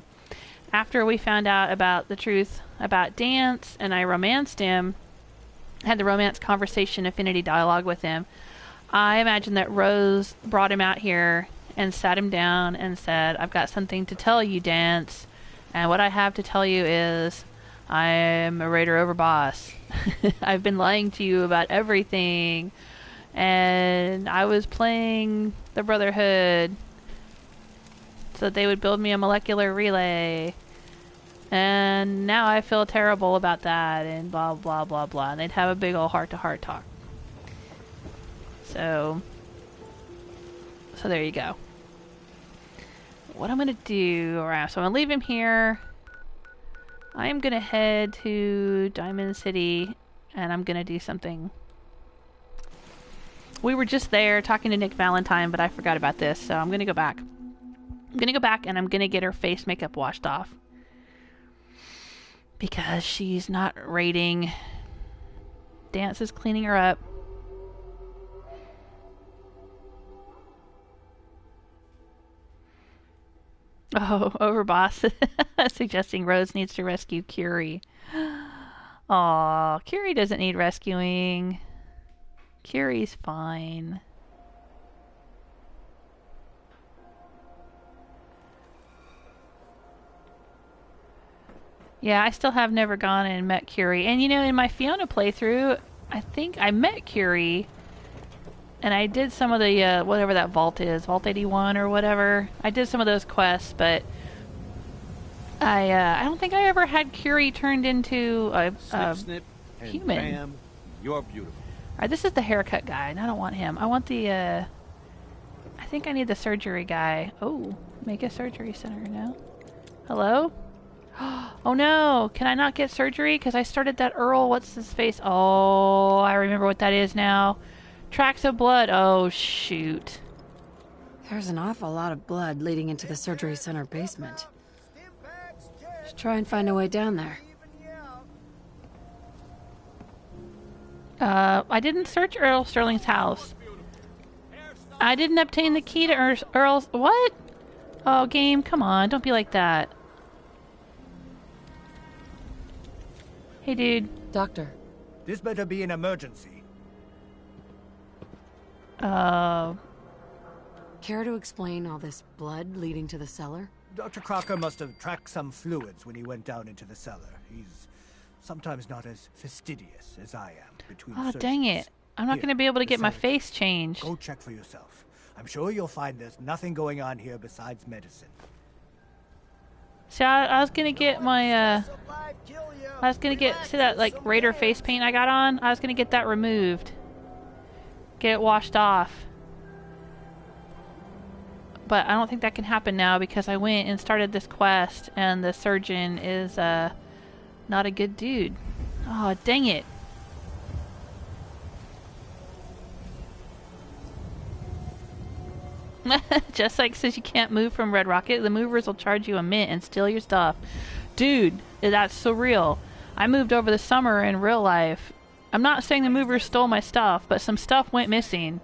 after we found out about the truth about Danse and I romanced him, had the romance conversation affinity dialogue with him, I imagine that Rose brought him out here and sat him down and said, I've got something to tell you, Danse, and what I have to tell you is I'm a raider overboss. I've been lying to you about everything, and I was playing the Brotherhood so that they would build me a molecular relay. And now I feel terrible about that, and blah, blah, blah, blah. And they'd have a big old heart-to-heart talk. So there you go. what I'm gonna do, alright, so I'm gonna leave him here. I am gonna head to Diamond City, and I'm gonna do something. We were just there talking to Nick Valentine, but I forgot about this, so I'm gonna go back. I'm gonna go back and I'm gonna get her face makeup washed off. Because she's not rating. Danse is cleaning her up. Oh, Overboss suggesting Rose needs to rescue Curie. Aw, Curie doesn't need rescuing. Curie's fine. Yeah, I still have never gone and met Curie. And you know, in my Fiona playthrough, I think I met Curie. And I did some of the, whatever that vault is, Vault 81 or whatever. I did some of those quests, but I don't think I ever had Curie turned into a snip, and human. Bam, you're beautiful. Alright, this is the haircut guy, and I don't want him. I want the, I think I need the surgery guy. Oh, make a surgery center now. Hello? Oh no! Can I not get surgery? Because I started that Earl, what's his face? Oh, I remember what that is now. Tracks of blood. Oh, shoot. There's an awful lot of blood leading into the surgery center basement. Should try and find a way down there. I didn't search Earl Sterling's house. I didn't obtain the key to Earl's... What? Oh, game, come on. Don't be like that. Hey, dude. Doctor. This better be an emergency. Care to explain all this blood leading to the cellar? Dr. Crocker must have tracked some fluids when he went down into the cellar. He's sometimes not as fastidious as I am between Oh, surgeries. dang it. I'm not going to be able to get my face changed. Go check for yourself. I'm sure you'll find there's nothing going on here besides medicine. See, I was going to get my, I was going to get, see that, like, Raider face paint I got on? I was going to get that removed. Get it washed off. But I don't think that can happen now because I went and started this quest and the surgeon is, not a good dude. Oh, dang it. Just like says you can't move from Red Rocket, the movers will charge you a mint and steal your stuff. Dude, that's so real. I moved over the summer in real life. I'm not saying the movers stole my stuff, but some stuff went missing.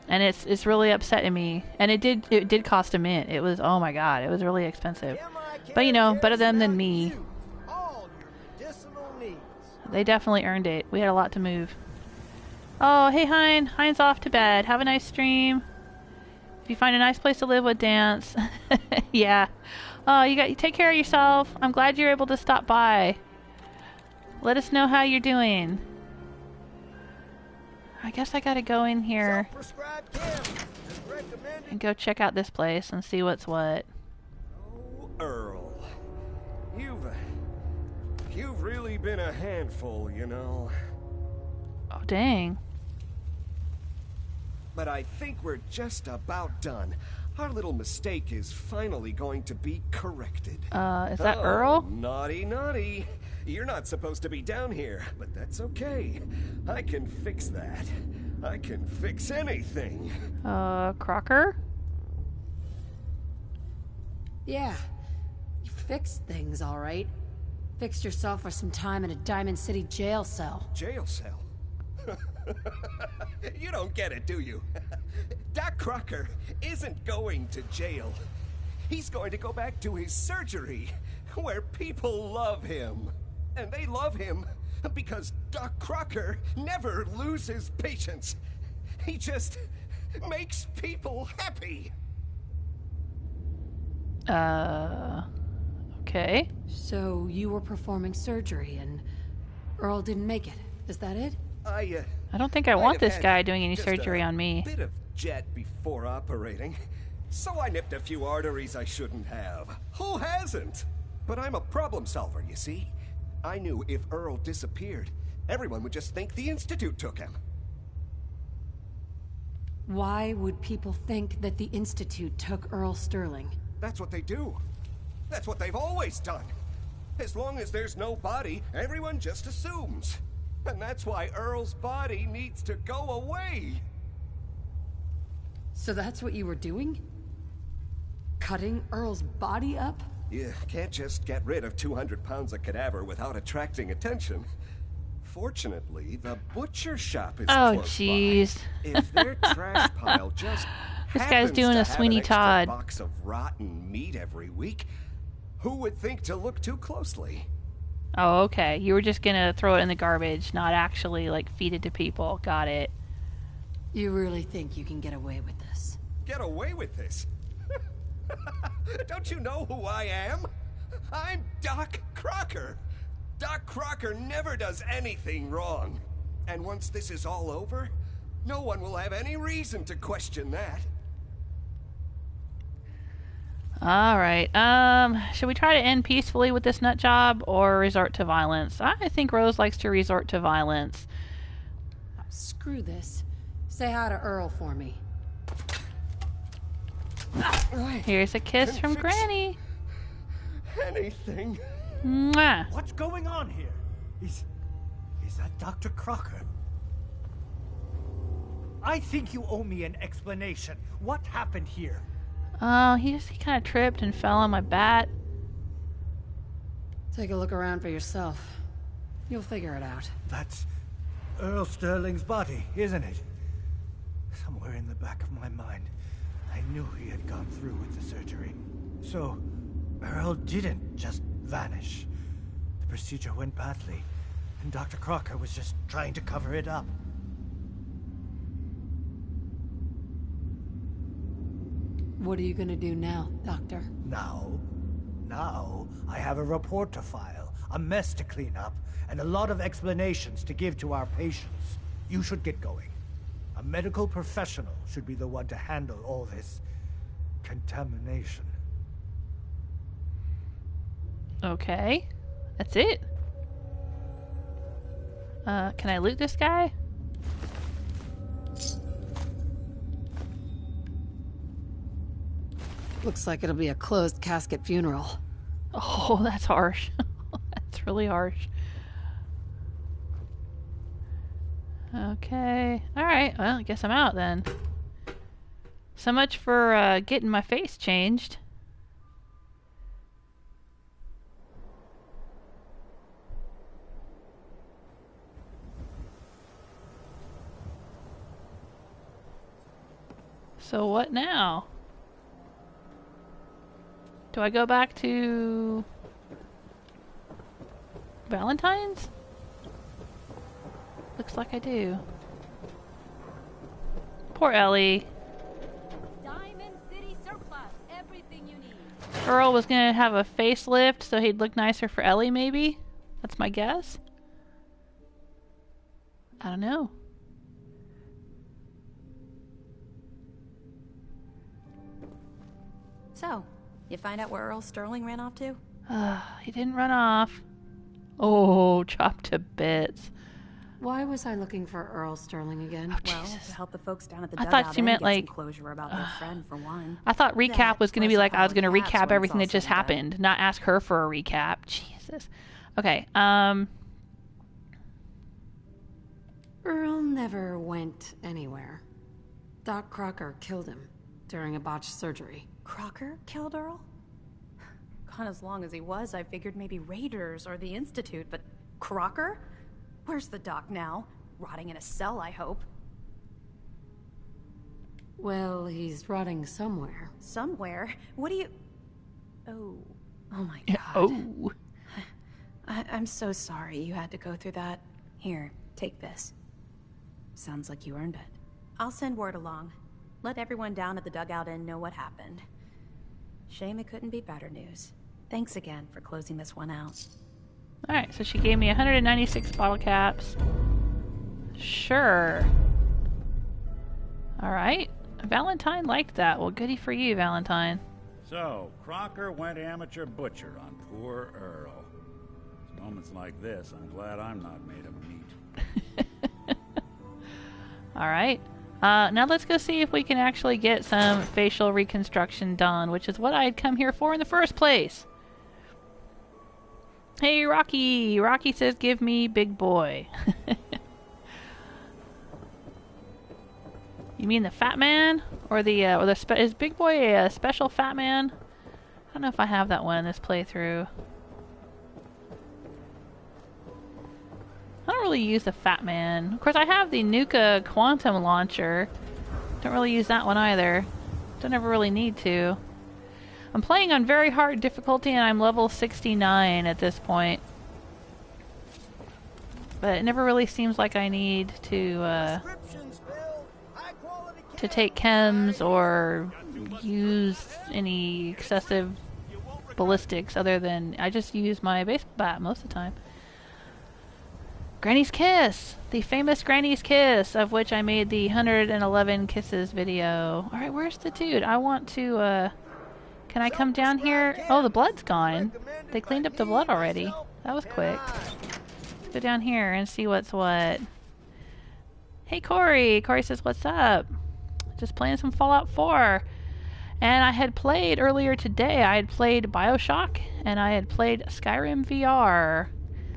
And it's really upsetting me. And it did cost a mint. It was, oh my god, it was really expensive. But you know, better them than me. They definitely earned it. We had a lot to move. Oh, hey Hein. Hein's off to bed. Have a nice stream. If you find a nice place to live with Danse. Yeah. Oh, you take care of yourself. I'm glad you're able to stop by. Let us know how you're doing. I guess I gotta go in here and go check out this place and see what's what. Oh, Earl. You've really been a handful, you know. Oh, dang. But I think we're just about done. Our little mistake is finally going to be corrected. Is that Earl? Naughty, naughty. You're not supposed to be down here, but that's okay. I can fix that. I can fix anything. Crocker? Yeah. You fixed things, all right. Fixed yourself for some time in a Diamond City jail cell. Jail cell? You don't get it, do you? Doc Crocker isn't going to jail. He's going to go back to his surgery, where people love him. And they love him because Doc Crocker never loses patience. He just makes people happy. Okay. So you were performing surgery and Earl didn't make it. Is that it? I don't think I want this guy doing any surgery on me. Bit of jet before operating. So I nipped a few arteries I shouldn't have. Who hasn't? But I'm a problem solver, you see. I knew if Earl disappeared, everyone would just think the Institute took him. Why would people think that the Institute took Earl Sterling? That's what they do. That's what they've always done. As long as there's no body, everyone just assumes. And that's why Earl's body needs to go away. So that's what you were doing? Cutting Earl's body up? You can't just get rid of 200 pounds of cadaver without attracting attention. Fortunately, the butcher shop is Oh, close jeez. by. If their trash pile just This guy's happens doing to a have Sweeney an extra Todd. box of rotten meat every week, who would think to look too closely? Oh, okay. You were just gonna throw it in the garbage, not actually, like, feed it to people. Got it. You really think you can get away with this? Get away with this? Don't you know who I am? I'm Doc Crocker. Doc Crocker never does anything wrong. And once this is all over, no one will have any reason to question that. Alright, should we try to end peacefully with this nut job, or resort to violence? I think Rose likes to resort to violence. Screw this. Say hi to Earl for me. Here's a kiss from Granny. Anything. Mwah. What's going on here? Is that Dr. Crocker? I think you owe me an explanation. What happened here? Oh, he kind of tripped and fell on my bat. Take a look around for yourself. You'll figure it out. That's Earl Sterling's body, isn't it? Somewhere in the back of my mind, I knew he had gone through with the surgery. So, Earl didn't just vanish. The procedure went badly, and Dr. Crocker was just trying to cover it up. What are you gonna do now, Doctor? Now, I have a report to file, a mess to clean up, and a lot of explanations to give to our patients. You should get going. A medical professional should be the one to handle all this contamination. Okay. That's it. Can I loot this guy? Looks like it'll be a closed casket funeral. Oh, that's harsh. That's really harsh. Okay. Alright, well, I guess I'm out then. So much for getting my face changed. So what now? Do I go back to Valentine's? Looks like I do. Poor Ellie. Diamond City surplus, everything you need. Earl was gonna have a facelift so he'd look nicer for Ellie, maybe? That's my guess. I don't know. So, you find out where Earl Sterling ran off to? He didn't run off. Oh, chopped to bits. Why was I looking for Earl Sterling again? Oh, Well, Jesus. to help the folks down at the I dugout thought she inn meant, get like, some closure about their friend, for one. I thought recap That was going to be plus like a I was going to pile of cats recap when it's everything all that just said and done. happened, not ask her for a recap. Jesus. Okay, Earl never went anywhere. Doc Crocker killed him during a botched surgery. Crocker killed Earl? Gone as long as he was, I figured maybe Raiders or the Institute, but Crocker? Where's the doc now? Rotting in a cell, I hope. Well, he's rotting somewhere. Somewhere? What do you... Oh my yeah. god. Oh. I'm so sorry you had to go through that. Here, take this. Sounds like you earned it. I'll send word along. Let everyone down at the dugout inn know what happened. Shame it couldn't be better news. Thanks again for closing this one out. Alright, so she gave me 196 bottle caps. Sure. Alright. Valentine liked that. Well, goody for you, Valentine. So, Crocker went amateur butcher on poor Earl. It's moments like this, I'm glad I'm not made of meat. Alright. Now let's go see if we can actually get some facial reconstruction done, which is what I had come here for in the first place. Hey, Rocky! Rocky says, give me big boy. You mean the fat man? Or is big boy a special fat man? I don't know if I have that one in this playthrough. I don't really use the fat man. Of course, I have the Nuka quantum launcher. Don't really use that one either. Don't ever really need to. I'm playing on very hard difficulty and I'm level 69 at this point. But it never really seems like I need to take chems or use any excessive ballistics other than I just use my baseball bat most of the time. Granny's Kiss! The famous Granny's Kiss, of which I made the 111 kisses video. Alright, where's the dude? I want to, can I come down here? Oh, the blood's gone. They cleaned up the blood already. That was quick. Let's go down here and see what's what. Hey, Corey! Corey says, what's up? Just playing some Fallout 4. And I had played earlier today, I had played Bioshock, and I had played Skyrim VR.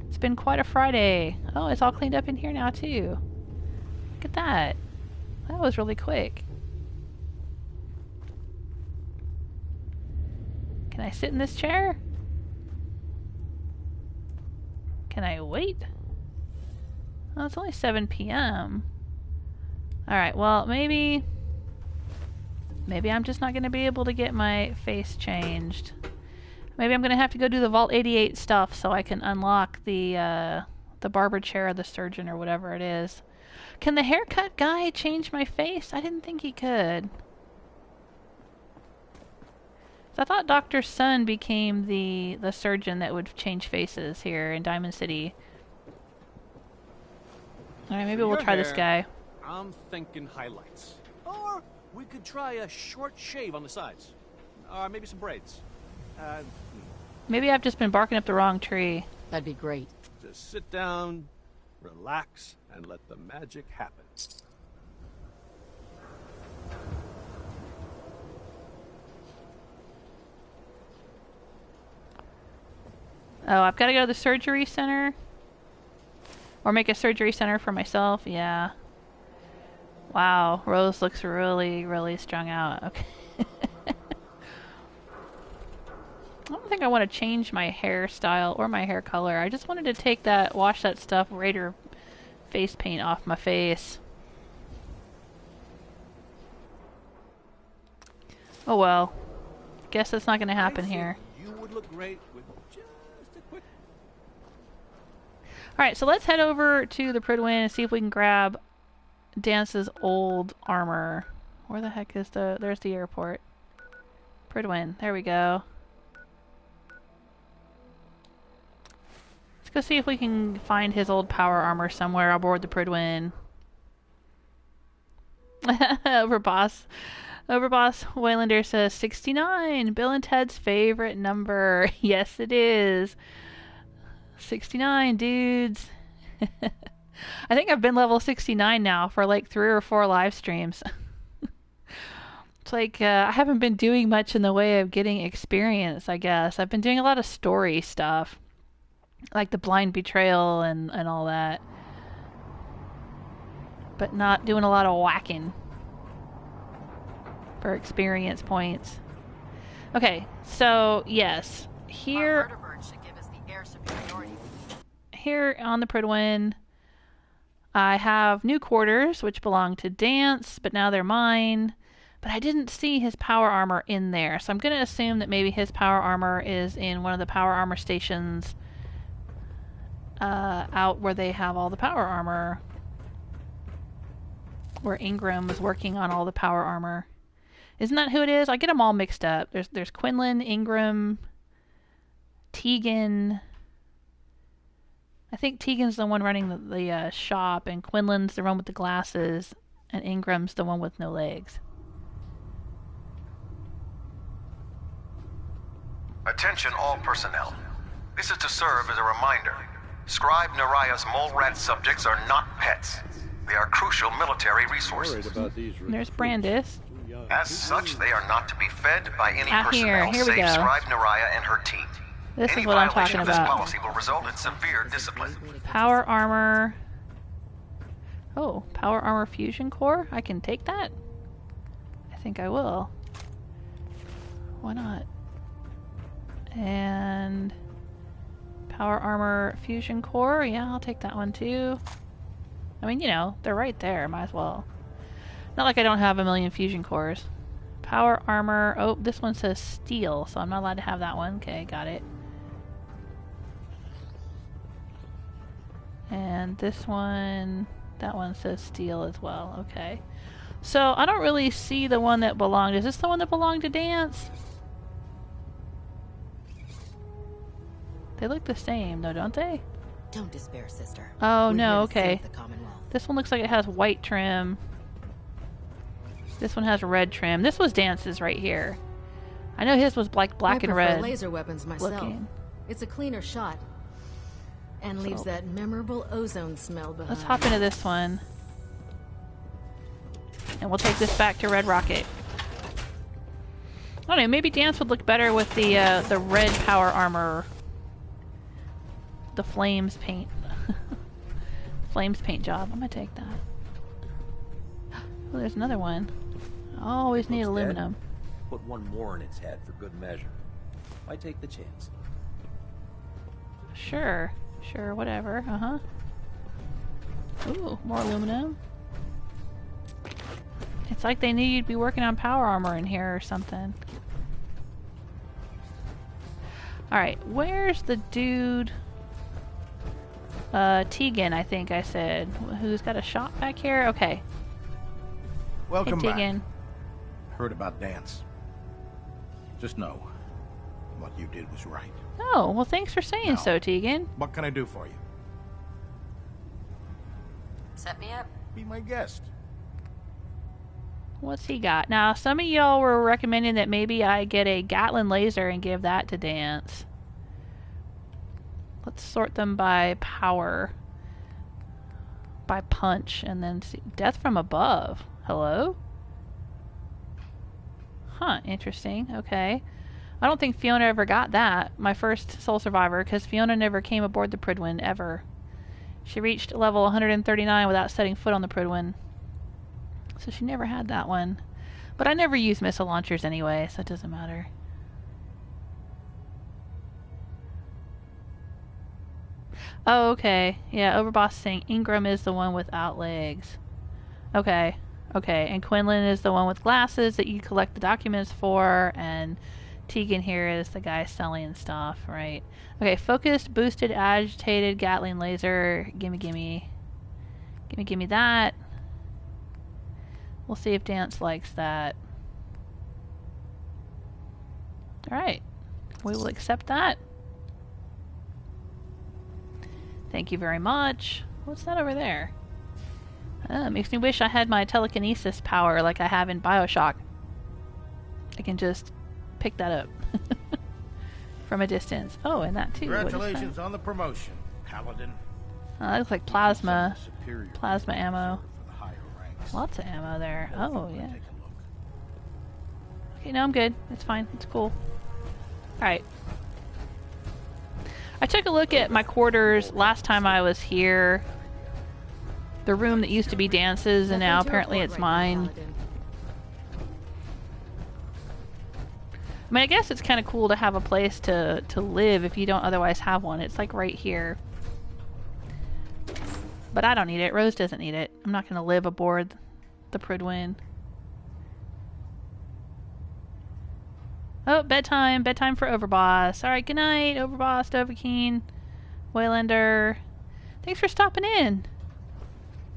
It's been quite a Friday. Oh, it's all cleaned up in here now, too. Look at that. That was really quick. Can I sit in this chair? Can I wait? Oh, it's only 7 p.m. Alright, well, maybe I'm just not going to be able to get my face changed. Maybe I'm going to have to go do the Vault 88 stuff so I can unlock the barber chair or the surgeon or whatever it is. Can the haircut guy change my face? I didn't think he could. So I thought Dr. Sun became the surgeon that would change faces here in Diamond City. Alright, maybe we'll try this guy. I'm thinking highlights. Or we could try a short shave on the sides. Or maybe some braids. Maybe I've just been barking up the wrong tree. That'd be great. Just sit down, relax, and let the magic happen. Oh, I've got to go to the surgery center? Or make a surgery center for myself? Yeah. Wow, Rose looks really, really strung out. Okay. I don't think I want to change my hairstyle or my hair color. I just wanted to wash that stuff, Raider face paint off my face. Oh well. Guess that's not going to happen here. You would look great with just a quick... Alright, so let's head over to the Prydwen and see if we can grab Dance's old armor. Where the heck is there's the airport. Prydwen, there we go. Let's go see if we can find his old power armor somewhere aboard the Prydwen. Overboss Waylander says 69, Bill and Ted's favorite number. Yes, it is. 69, dudes. I think I've been level 69 now for like 3 or 4 live streams. It's like I haven't been doing much in the way of getting experience, I guess. I've been doing a lot of story stuff. Like the blind betrayal and all that. But not doing a lot of whacking for experience points. Okay, so yes. Here on the Prydwen, I have new quarters, which belong to Danse, but now they're mine. But I didn't see his power armor in there, so I'm going to assume that maybe his power armor is in one of the power armor stations out where they have all the power armor. Where Ingram is working on all the power armor. Isn't that who it is? I get them all mixed up. There's Quinlan, Ingram, Tegan. I think Tegan's the one running the shop, and Quinlan's the one with the glasses, and Ingram's the one with no legs. Attention all personnel. This is to serve as a reminder. Scribe Naraya's mole rat subjects are not pets. They are crucial military Worried resources. about these There's recruits. Brandis. Too young. As such, they are not to be fed by any Ah, here personnel we save go. Scribe Naraya and her team. This Any is what I'm violation talking of this about. policy will result in severe discipline. Power armor. Oh, power armor fusion core? I can take that? I think I will. Why not? And power armor fusion core. Yeah, I'll take that one too. I mean, you know, they're right there. Might as well. Not like I don't have a million fusion cores. Power armor. Oh, this one says steel, so I'm not allowed to have that one. Okay, got it. And this one, that one says steel as well. Okay. So I don't really see the one that belonged. Is this the one that belonged to Danse? They look the same though, don't they? Don't despair, sister. Oh We're no, here to save okay. the Commonwealth. This one looks like it has white trim. This one has red trim. This was Dance's right here. I know his was like black and I prefer red. laser weapons myself. looking. It's a cleaner shot. And leaves that memorable ozone smell behind. Let's hop into this one. And we'll take this back to Red Rocket. I don't know, maybe Danse would look better with the red power armor. The flames paint. Flames paint job. I'm gonna take that. Oh, there's another one. I always need aluminum. Put one more in its head for good measure. Why take the chance? Sure. Sure, whatever. Uh-huh. Ooh, more aluminum. It's like they knew you'd be working on power armor in here or something. Alright, where's the dude? Tegan, I think I said. Who's got a shop back here? Okay. Welcome hey, back. Tegan. Heard about Danse. Just know, what you did was right. Oh, well thanks for saying so, Tegan. What can I do for you? Set me up. Be my guest. What's he got? Now, some of y'all were recommending that maybe I get a gatling laser and give that to Danse. Let's sort them by power. By punch, and then see. Death from above. Hello? Huh, interesting. Okay. I don't think Fiona ever got that, my first sole survivor, because Fiona never came aboard the Prydwen, ever. She reached level 139 without setting foot on the Prydwen. So she never had that one. But I never use missile launchers anyway, so it doesn't matter. Oh, okay. Yeah, Overboss saying Ingram is the one without legs. Okay. Okay, and Quinlan is the one with glasses that you collect the documents for, and Tegan here is the guy selling stuff, right? Okay, focused, boosted, agitated, gatling laser. Gimme, gimme. Gimme, gimme that. We'll see if Danse likes that. Alright. We will accept that. Thank you very much. What's that over there? Makes me wish I had my telekinesis power like I have in BioShock. I can just pick that up from a distance. Oh, and that too. Congratulations on the promotion, Paladin. That looks like plasma ammo. Ranks. Lots of ammo there. Oh, yeah. Okay, no, I'm good. It's fine. It's cool. Alright. I took a look at my quarters last time I was here. The room that used to be Dance's, and now apparently it's mine. I mean, I guess it's kind of cool to have a place to live if you don't otherwise have one. It's like right here. But I don't need it. Rose doesn't need it. I'm not going to live aboard the Prydwen. Oh, bedtime. Bedtime for Overboss. Alright, good night, Overboss, Dovahkiin, Waylander. Thanks for stopping in.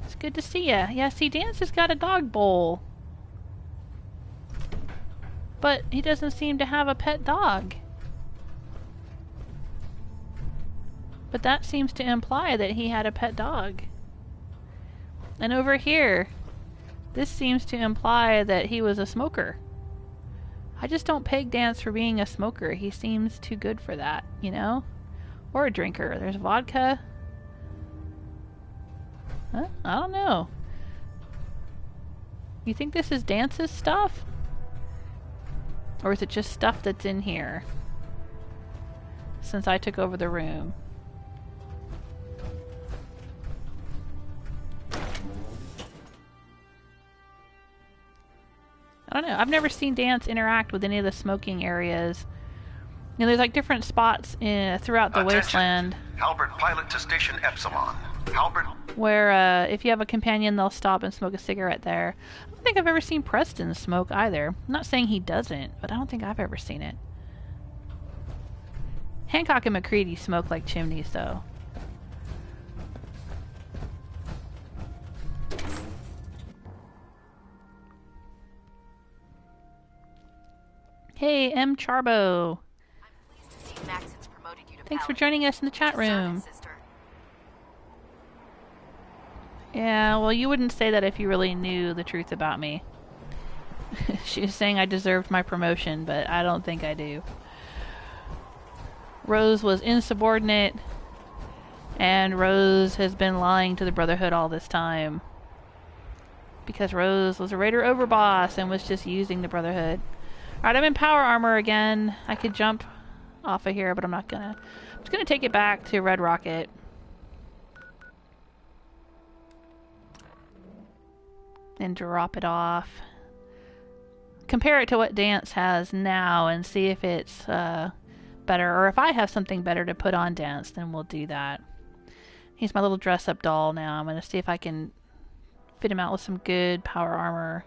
It's good to see ya. Yeah, see, Danse has got a dog bowl. But he doesn't seem to have a pet dog. But that seems to imply that he had a pet dog. And over here, this seems to imply that he was a smoker. I just don't peg Danse for being a smoker. He seems too good for that, you know? Or a drinker. There's vodka. Huh? I don't know. You think this is Dance's stuff? Or is it just stuff that's in here? Since I took over the room. I don't know. I've never seen Danse interact with any of the smoking areas. You know, there's like different spots throughout the Attention. wasteland. Halbert pilot to station Epsilon. Halbert. Where if you have a companion, they'll stop and smoke a cigarette there. I don't think I've ever seen Preston smoke either. I'm not saying he doesn't, but I don't think I've ever seen it. Hancock and McCready smoke like chimneys, though. Hey, M. Charbo. Thanks for joining us in the chat room. Yeah, well, you wouldn't say that if you really knew the truth about me. She was saying I deserved my promotion, but I don't think I do. Rose was insubordinate, and Rose has been lying to the Brotherhood all this time. Because Rose was a Raider overboss and was just using the Brotherhood. Alright, I'm in power armor again. I could jump off of here, but I'm not gonna. I'm just gonna take it back to Red Rocket. And drop it off. Compare it to what Danse has now and see if it's better, or if I have something better to put on Danse, then we'll do that. He's my little dress-up doll now. I'm gonna see if I can fit him out with some good power armor.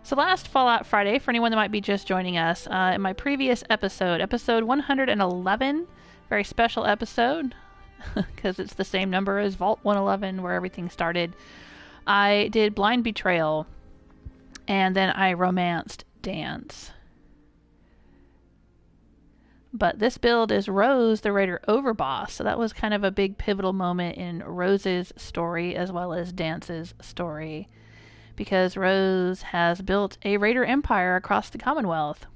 So last Fallout Friday, for anyone that might be just joining us, in my previous episode, episode 111, very special episode, because it's the same number as Vault 111, where everything started, I did Blind Betrayal, and then I romanced Danse. But this build is Rose, the Raider Overboss, so that was kind of a big pivotal moment in Rose's story, as well as Dance's story. Because Rose has built a Raider empire across the Commonwealth.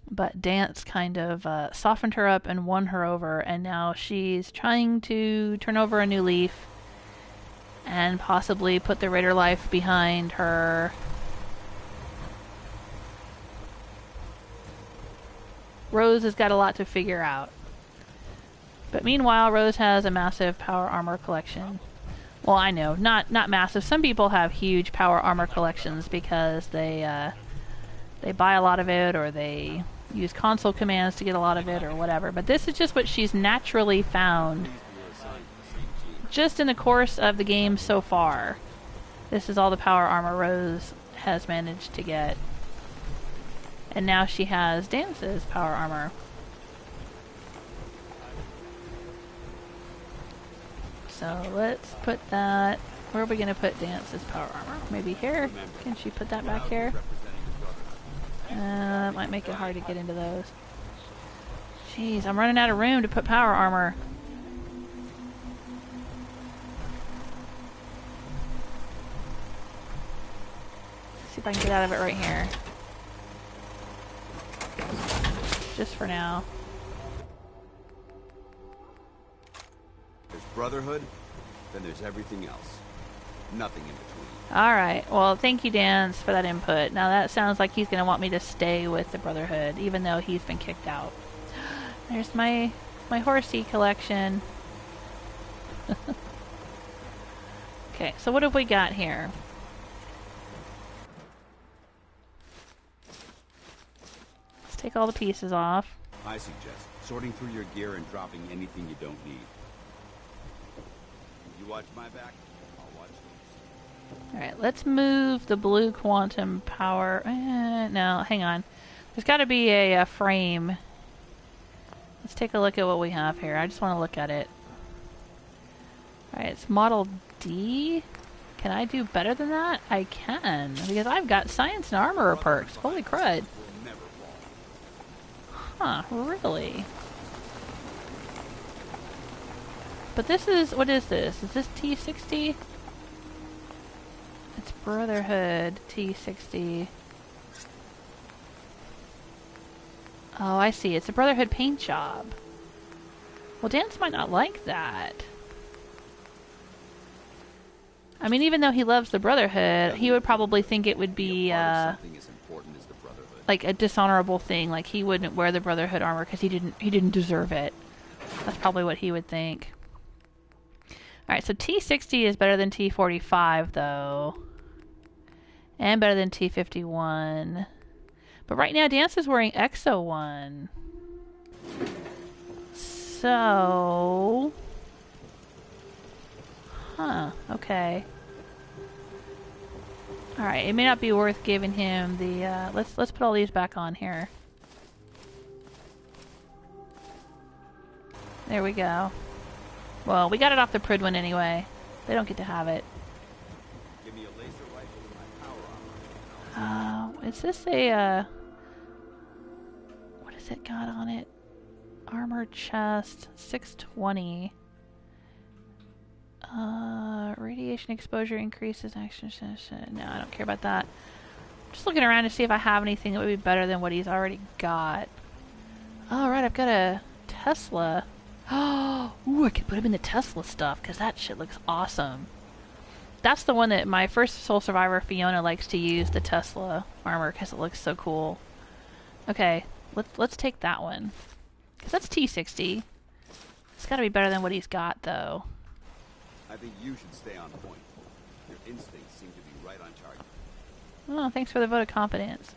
But Danse kind of softened her up and won her over, and now she's trying to turn over a new leaf and possibly put the Raider life behind her. Rose has got a lot to figure out. But meanwhile, Rose has a massive power armor collection. Well, I know, not massive. Some people have huge power armor collections because they buy a lot of it, or they use console commands to get a lot of it, or whatever. But this is just what she's naturally found. Just in the course of the game so far. This is all the power armor Rose has managed to get. And now she has Dance's power armor. So let's put that... Where are we going to put Dance's power armor? Maybe here? Can she put that back here? That might make it hard to get into those. Jeez, I'm running out of room to put power armor. Let's see if I can get out of it right here. Just for now. There's Brotherhood, then there's everything else. Nothing in between. Alright, well thank you Danse for that input. Now that sounds like he's going to want me to stay with the Brotherhood, even though he's been kicked out. There's my horsey collection. Okay, so what have we got here? Let's take all the pieces off. I suggest sorting through your gear and dropping anything you don't need. You watch my back, I'll watch yours. Alright, let's move the blue quantum power. No, hang on. There's got to be a frame. Let's take a look at what we have here. I just want to look at it. Alright, it's Model D. Can I do better than that? I can, because I've got Science and Armorer perks. Holy crud. Huh, really? But this is... What is this? Is this T60? It's Brotherhood T60. Oh, I see. It's a Brotherhood paint job. Well, Danse might not like that. I mean, even though he loves the Brotherhood, he would probably think it would be, Something as important as the Brotherhood. like a dishonorable thing. Like he wouldn't wear the Brotherhood armor because he didn't deserve it. That's probably what he would think. Alright, so T60 is better than T45, though. And better than T51. But right now, Danse is wearing XO1. So... Huh, okay. Alright, it may not be worth giving him the, let's put all these back on here. There we go. Well, we got it off the Prydwen anyway. They don't get to have it. Give me a laser rifle and my power armor. Is this a, what has it got on it? Armored chest, 620. Radiation exposure increases action. No, I don't care about that. Just looking around to see if I have anything that would be better than what he's already got. Alright, I've got a Tesla. Ooh, I could put him in the Tesla stuff, because that shit looks awesome. That's the one that my first Soul Survivor, Fiona, likes to use, the Tesla armor, because it looks so cool. Okay, let's take that one. Because that's T60. It's got to be better than what he's got, though. I think you should stay on point. Your instincts seem to be right on target. Oh, thanks for the vote of confidence.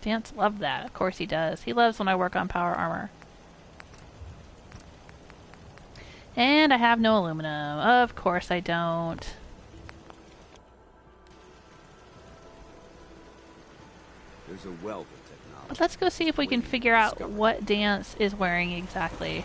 Danse loved that. Of course he does. He loves when I work on power armor. And I have no aluminum. Of course I don't. There's a wealth of technology. But let's go see if we can figure out what Danse is wearing exactly.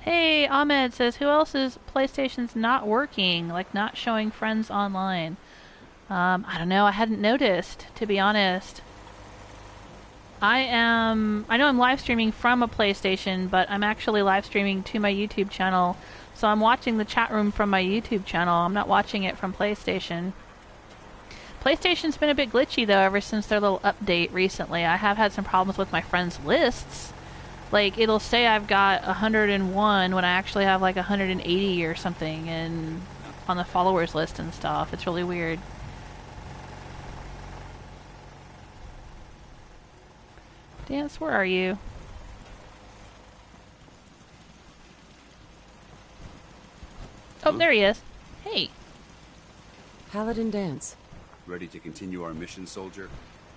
Hey, Ahmed says, who else's PlayStation's not working? Like, not showing friends online. I don't know. I hadn't noticed, to be honest. I know I'm live streaming from a PlayStation, but I'm actually live streaming to my YouTube channel. So I'm watching the chat room from my YouTube channel. I'm not watching it from PlayStation. PlayStation's been a bit glitchy, though, ever since their little update recently. I have had some problems with my friends' lists. Like, it'll say I've got 101 when I actually have like 180 or something and on the followers list and stuff. It's really weird. Danse, where are you? Oh, there he is. Hey. Paladin Danse. Ready to continue our mission, soldier?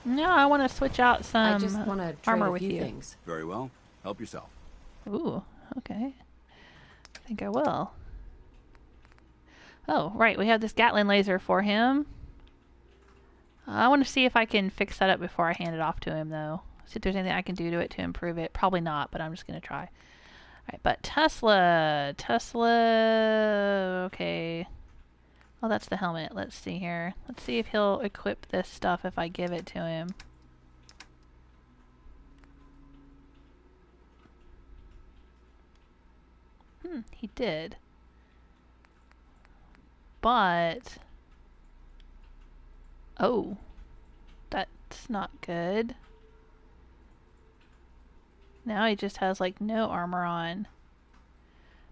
No, I want to switch out some I just want to armor trade a with few you. things. Very well. Help yourself. Ooh, okay. I think I will. Oh, right, we have this gatling laser for him. I want to see if I can fix that up before I hand it off to him, though. See if there's anything I can do to it to improve it. Probably not, but I'm just going to try. Alright, but Tesla, okay. Oh, that's the helmet. Let's see here. Let's see if he'll equip this stuff if I give it to him. He did. But... oh. That's not good. Now he just has, like, no armor on.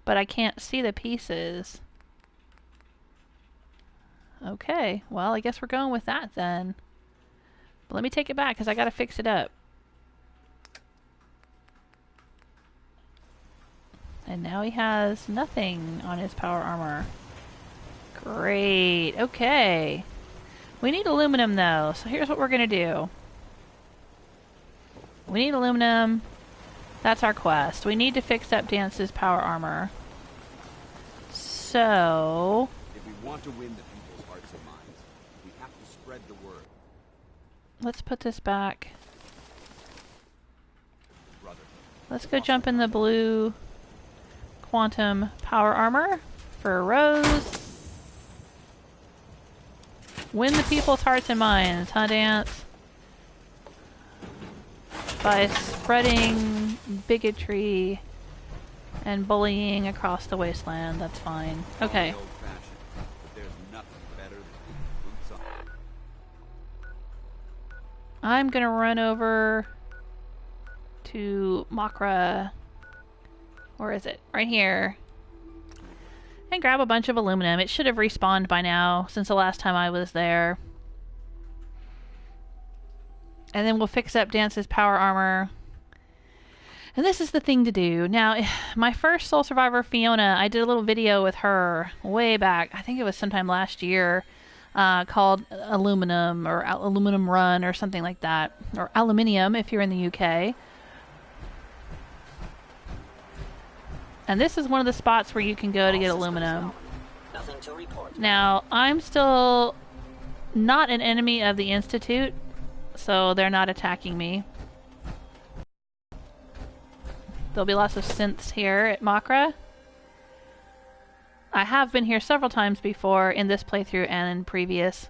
But I can't see the pieces. Okay, well, I guess we're going with that then. But let me take it back, because I gotta fix it up. And now he has nothing on his power armor. Great, okay. We need aluminum, though, so here's what we're gonna do. We need aluminum. That's our quest. We need to fix up Dance's power armor. So... if we want to win the people's hearts and minds, we have to spread the word. let's put this back. Let's go jump in the blue quantum power armor for Rose. Win the people's hearts and minds, huh, Danse? By spreading bigotry And bullying across the wasteland, that's fine. Okay. I'm gonna run over to Mahkra. Where is it? Right here. And grab a bunch of aluminum. It should have respawned by now, since the last time I was there. And then we'll fix up Dance's power armor. And this is the thing to do. Now, my first Soul Survivor, Fiona, I did a little video with her way back. I think it was sometime last year. Called Aluminum, or Aluminum Run, or something like that. Or Aluminium, if you're in the UK. And this is one of the spots where you can go to get aluminum. Nothing to report. Now, I'm still not an enemy of the Institute, so they're not attacking me. There'll be lots of synths here at Mahkra. I have been here several times before in this playthrough and in previous,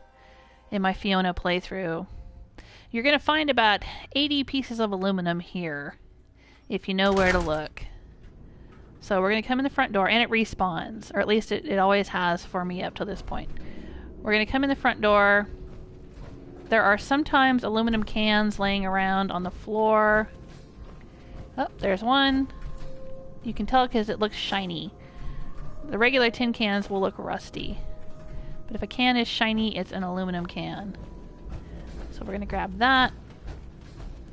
in my Fiona playthrough. You're going to find about 80 pieces of aluminum here, if you know where to look. So we're going to come in the front door, and it respawns, or at least it always has for me up to this point. We're going to come in the front door. There are sometimes aluminum cans laying around on the floor. Oh, there's one. You can tell because it looks shiny. The regular tin cans will look rusty. But if a can is shiny, it's an aluminum can. So we're going to grab that.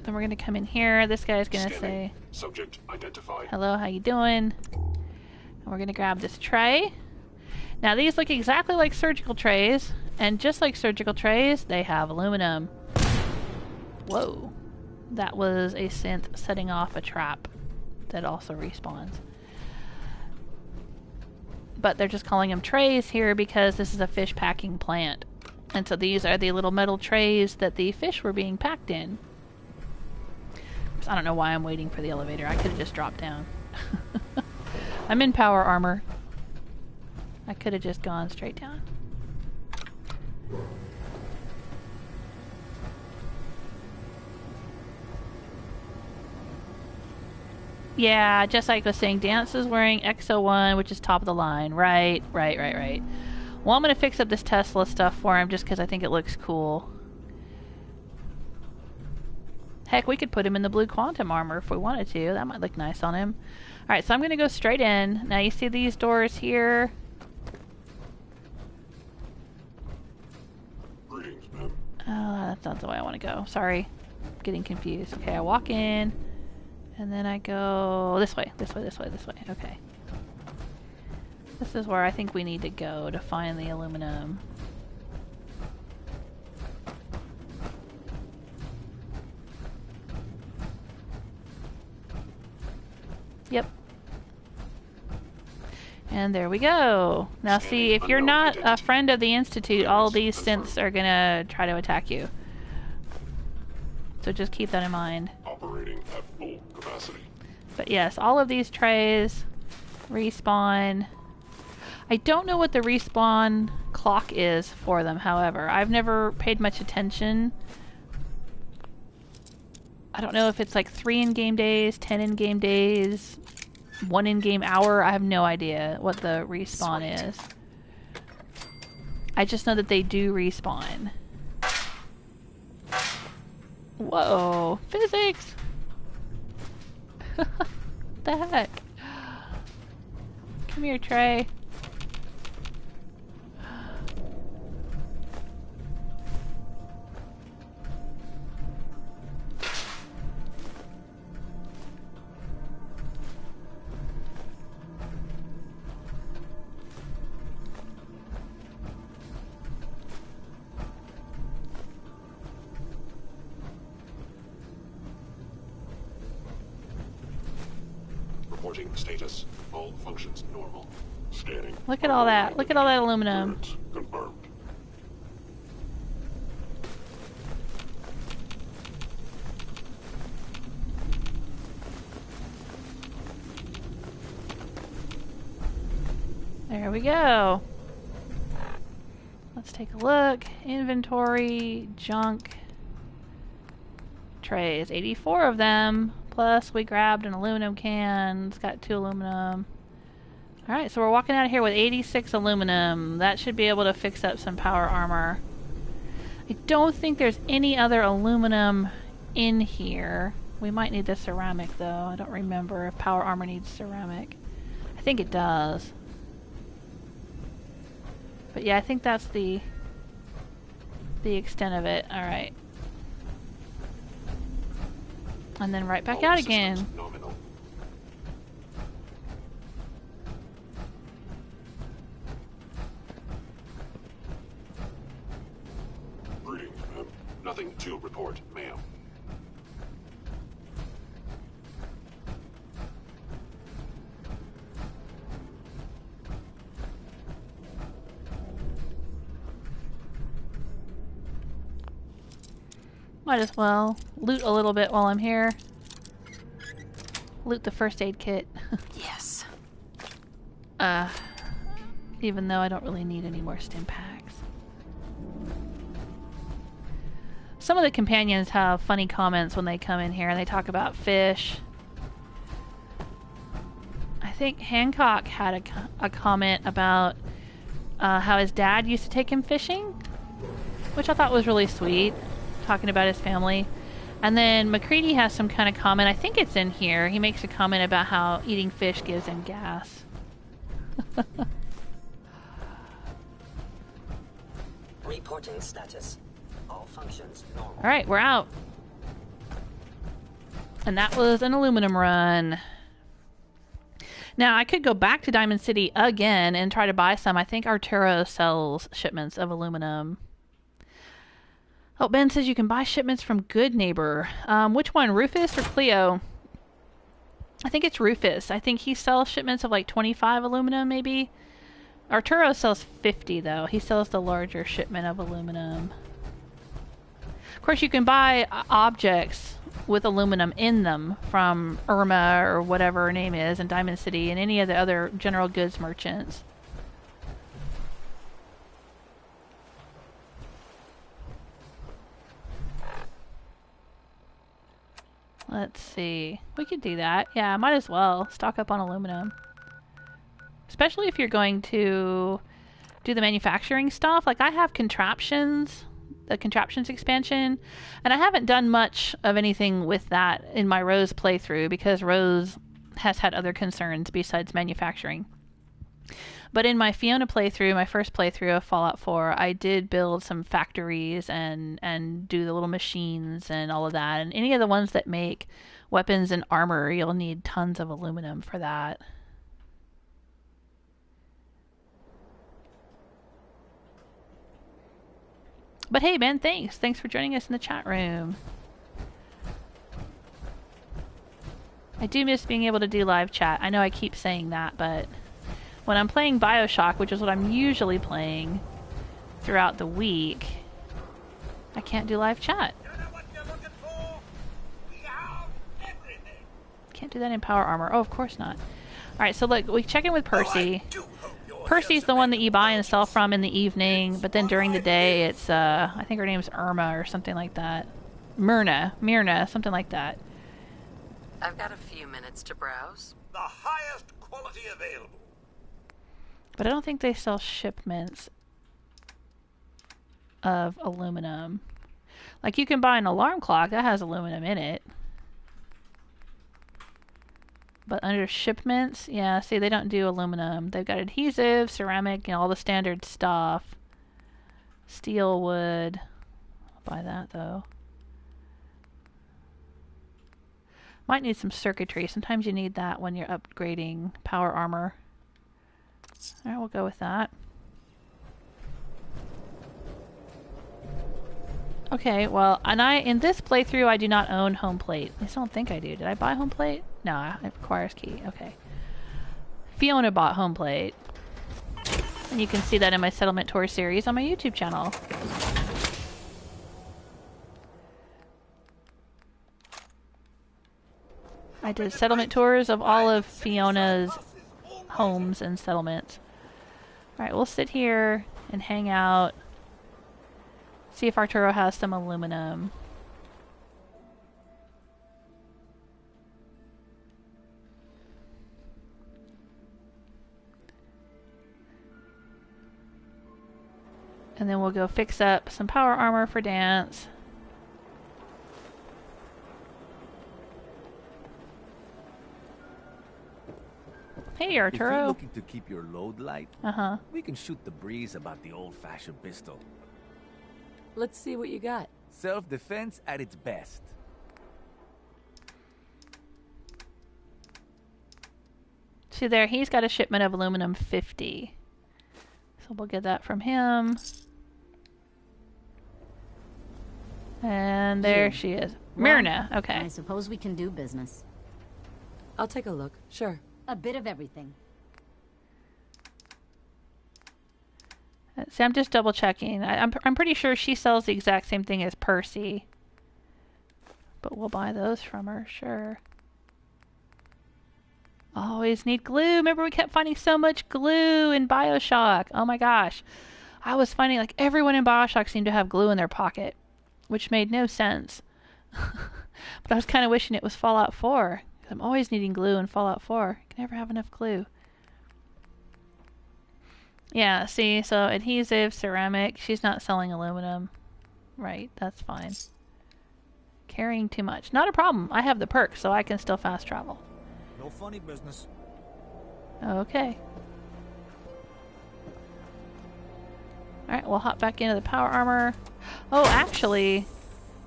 Then we're going to come in here. This guy's going to say, subject identified. Hello, how you doing? And we're going to grab this tray. Now these look exactly like surgical trays. And just like surgical trays, they have aluminum. Whoa. That was a synth setting off a trap that also respawns. But they're just calling them trays here because this is a fish packing plant. And so these are the little metal trays that the fish were being packed in. So I don't know why I'm waiting for the elevator. I could have just dropped down. I'm in power armor. I could have just gone straight down. Yeah, just like I was saying, Danse is wearing X01, which is top of the line. Right. Well, I'm going to fix up this Tesla stuff for him just because I think it looks cool. Heck, we could put him in the blue quantum armor if we wanted to. That might look nice on him. Alright, so I'm going to go straight in. Now you see these doors here? Greetings, ma'am. Oh, that's not the way I want to go. Sorry. I'm getting confused. Okay, I walk in. And then I go this way. Okay. This is where I think we need to go to find the aluminum. Yep. And there we go. Now see, if you're not a friend of the Institute, all these synths are gonna try to attack you. So just keep that in mind. Operating at full capacity. But yes, all of these trays respawn. I don't know what the respawn clock is for them, however. I've never paid much attention. I don't know if it's like 3 in-game days, 10 in-game days, 1 in-game hour. I have no idea what the respawn is. I just know that they do respawn. Whoa, physics! What the heck? Come here, Trey. Reporting status. All functions normal. Scanning. Look at all that. Look at all that aluminum. Confirmed. There we go. Let's take a look. Inventory, junk, trays. 84 of them. Plus, we grabbed an aluminum can. It's got 2 aluminum. Alright, so we're walking out of here with 86 aluminum. That should be able to fix up some power armor. I don't think there's any other aluminum in here. We might need the ceramic, though. I don't remember if power armor needs ceramic. I think it does. But yeah, I think that's the extent of it. Alright. And then right back out again. Greetings, ma'am. Nothing to report, ma'am. Might as well loot a little bit while I'm here. Loot the first aid kit. Yes. Even though I don't really need any more stim packs. Some of the companions have funny comments when they come in here and they talk about fish. I think Hancock had a comment about how his dad used to take him fishing, which I thought was really sweet, talking about his family. And then McCready has some kind of comment, I think it's in here. He makes a comment about how eating fish gives him gas. Reporting status. All functions normal. Alright, we're out. And that was an aluminum run. Now, I could go back to Diamond City again and try to buy some. I think Arturo sells shipments of aluminum. Oh, Ben says you can buy shipments from Good Neighbor. Which one, Rufus or Cleo? I think it's Rufus. I think he sells shipments of like 25 aluminum, maybe. Arturo sells 50, though. He sells the larger shipment of aluminum. Of course, you can buy objects with aluminum in them from Irma or whatever her name is in Diamond City and any of the other general goods merchants. Let's see. We could do that. Yeah, might as well. Stock up on aluminum. Especially if you're going to do the manufacturing stuff. Like, I have contraptions, the contraptions expansion, and I haven't done much of anything with that in my Rose playthrough because Rose has had other concerns besides manufacturing. But in my Fiona playthrough, my first playthrough of Fallout 4, I did build some factories and do the little machines and all of that. And any of the ones that make weapons and armor, you'll need tons of aluminum for that. But hey, man, thanks. Thanks for joining us in the chat room. I do miss being able to do live chat. I know I keep saying that, but when I'm playing BioShock, which is what I'm usually playing throughout the week, I can't do live chat. Can't do that in Power Armor. Oh, of course not. Alright, so look, we check in with Percy. Percy's the one that you buy and sell from in the evening, but then during the day it's, I think her name's Irma or something like that. Myrna, something like that. I've got a few minutes to browse. The highest quality available. But I don't think they sell shipments of aluminum. Like, you can buy an alarm clock that has aluminum in it. But under shipments, yeah, see, they don't do aluminum. They've got adhesive, ceramic, and all the standard stuff. Steel, wood. I'll buy that, though. Might need some circuitry. Sometimes you need that when you're upgrading power armor. Alright, we'll go with that. Okay, well, and in this playthrough, I do not own home plate. I just don't think I do. Did I buy home plate? No, it requires key. Okay. Fiona bought home plate. And you can see that in my settlement tour series on my YouTube channel. I did settlement tours of all of Fiona's homes and settlements. Alright, we'll sit here and hang out. See if Arturo has some aluminum. And then we'll go fix up some power armor for Danse. Hey, Arturo. If you're looking to keep your load light, we can shoot the breeze about the old-fashioned pistol. Let's see what you got. Self-defense at its best. See there, he's got a shipment of aluminum 50. So we'll get that from him. And there she is. Myrna, okay. I suppose we can do business. I'll take a look, sure. A bit of everything. See, I'm just double checking. I'm pretty sure she sells the exact same thing as Percy. But we'll buy those from her, sure. Always need glue. Remember we kept finding so much glue in BioShock. Oh my gosh. I was finding like everyone in BioShock seemed to have glue in their pocket, which made no sense. But I was kind of wishing it was Fallout 4. I'm always needing glue in Fallout 4. I can never have enough glue. Yeah, see, so adhesive, ceramic. She's not selling aluminum. Right, that's fine. Carrying too much. Not a problem. I have the perks, so I can still fast travel. No funny business. Okay. Alright, we'll hop back into the power armor. Oh, actually,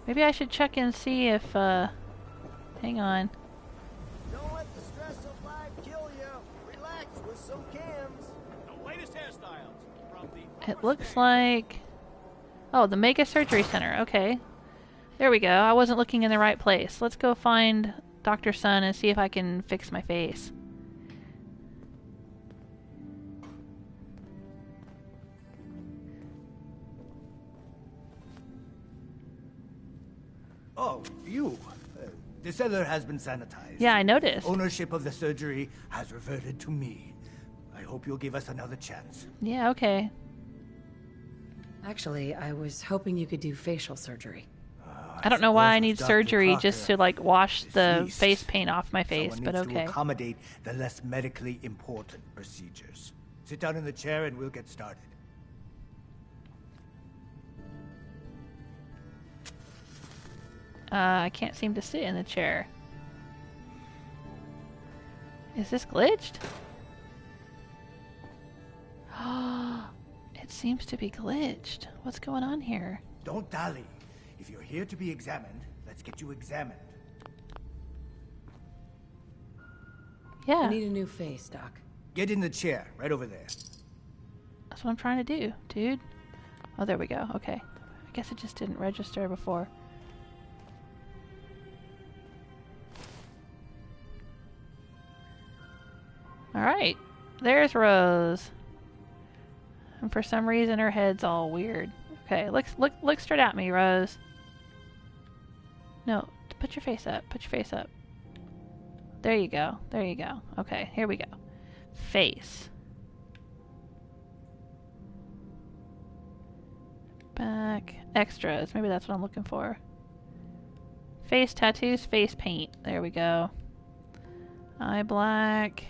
maybe I should check and see if, hang on. Don't let the stress of life kill you. Relax with some cams. The latest hairstyles from the... It looks like... Oh, the Mega Surgery Center. Okay. There we go. I wasn't looking in the right place. Let's go find Dr. Sun and see if I can fix my face. Oh, you. The cellar has been sanitized. Yeah, I noticed. Ownership of the surgery has reverted to me. I hope you'll give us another chance. Yeah, okay. Actually, I was hoping you could do facial surgery. I don't know why I need Dr. surgery Crocker just to like wash the deceased. face paint off my face, Someone but needs okay. to accommodate the less medically important procedures. Sit down in the chair and we'll get started. I can't seem to sit in the chair. Is this glitched? It seems to be glitched. What's going on here? Don't dally. If you're here to be examined, let's get you examined. Yeah. I need a new face, Doc. Get in the chair, right over there. That's what I'm trying to do, dude. Oh, there we go. Okay. I guess it just didn't register before. Alright. There's Rose. And for some reason her head's all weird. Okay, look straight at me, Rose. No, put your face up. Put your face up. There you go. There you go. Okay, here we go. Face. Back. Extras. Maybe that's what I'm looking for. Face tattoos, face paint. There we go. Eye black.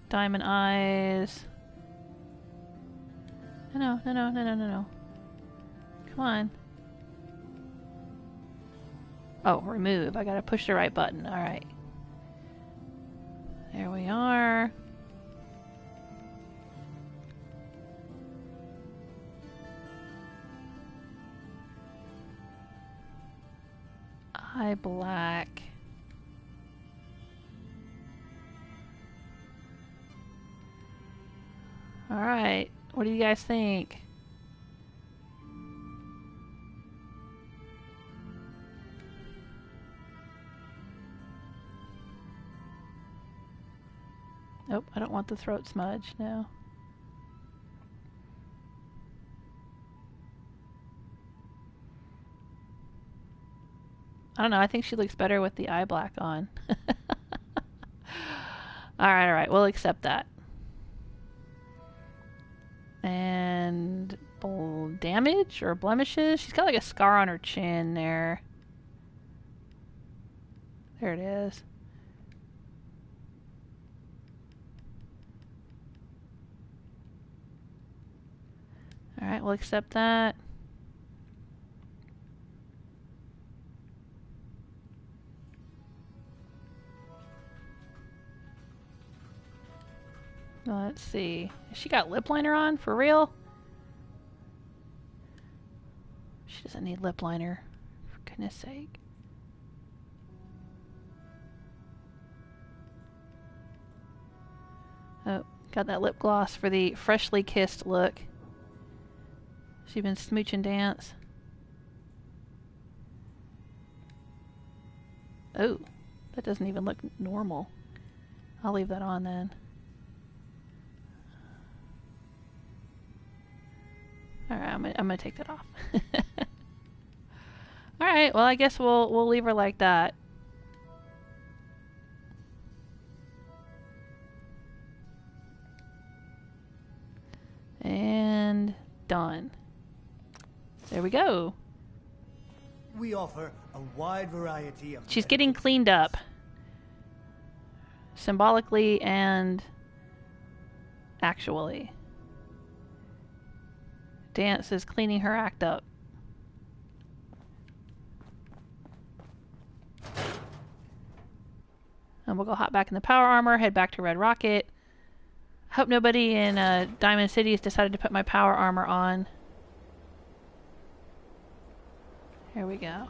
Diamond eyes. No. Come on. Oh, remove. I gotta push the right button. Alright. There we are. Eye black. Alright. What do you guys think? Nope, I don't want the throat smudge, no. I don't know, I think she looks better with the eye black on. Alright, we'll accept that. And damage or blemishes? She's got like a scar on her chin there. There it is. Alright, we'll accept that. Let's see. Has she got lip liner on? For real? She doesn't need lip liner. For goodness sake. Oh, got that lip gloss for the freshly kissed look. She's been smooching Danse. Oh, that doesn't even look normal. I'll leave that on then. Alright, I'm gonna take that off. Alright, well I guess we'll leave her like that. And done. There we go. We offer a wide variety of... She's getting cleaned up. Symbolically and actually. Danse is cleaning her act up. And we'll go hop back in the power armor, head back to Red Rocket. Hope nobody in Diamond City has decided to put my power armor on. Here we go.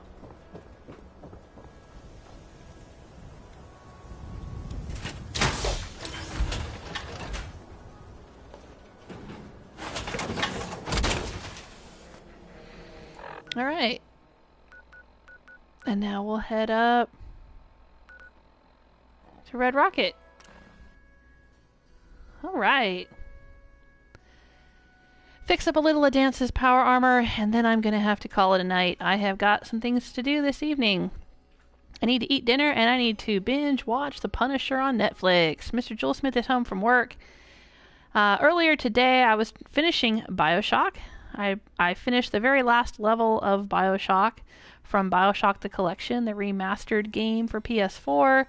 Alright. And now we'll head up to Red Rocket. Alright. Fix up a little of Dance's power armor, and then I'm going to have to call it a night. I have got some things to do this evening. I need to eat dinner, and I need to binge watch The Punisher on Netflix. Mr. Joel Smith is home from work. Earlier today, I was finishing BioShock. I finished the very last level of BioShock from BioShock the Collection, the remastered game for PS4.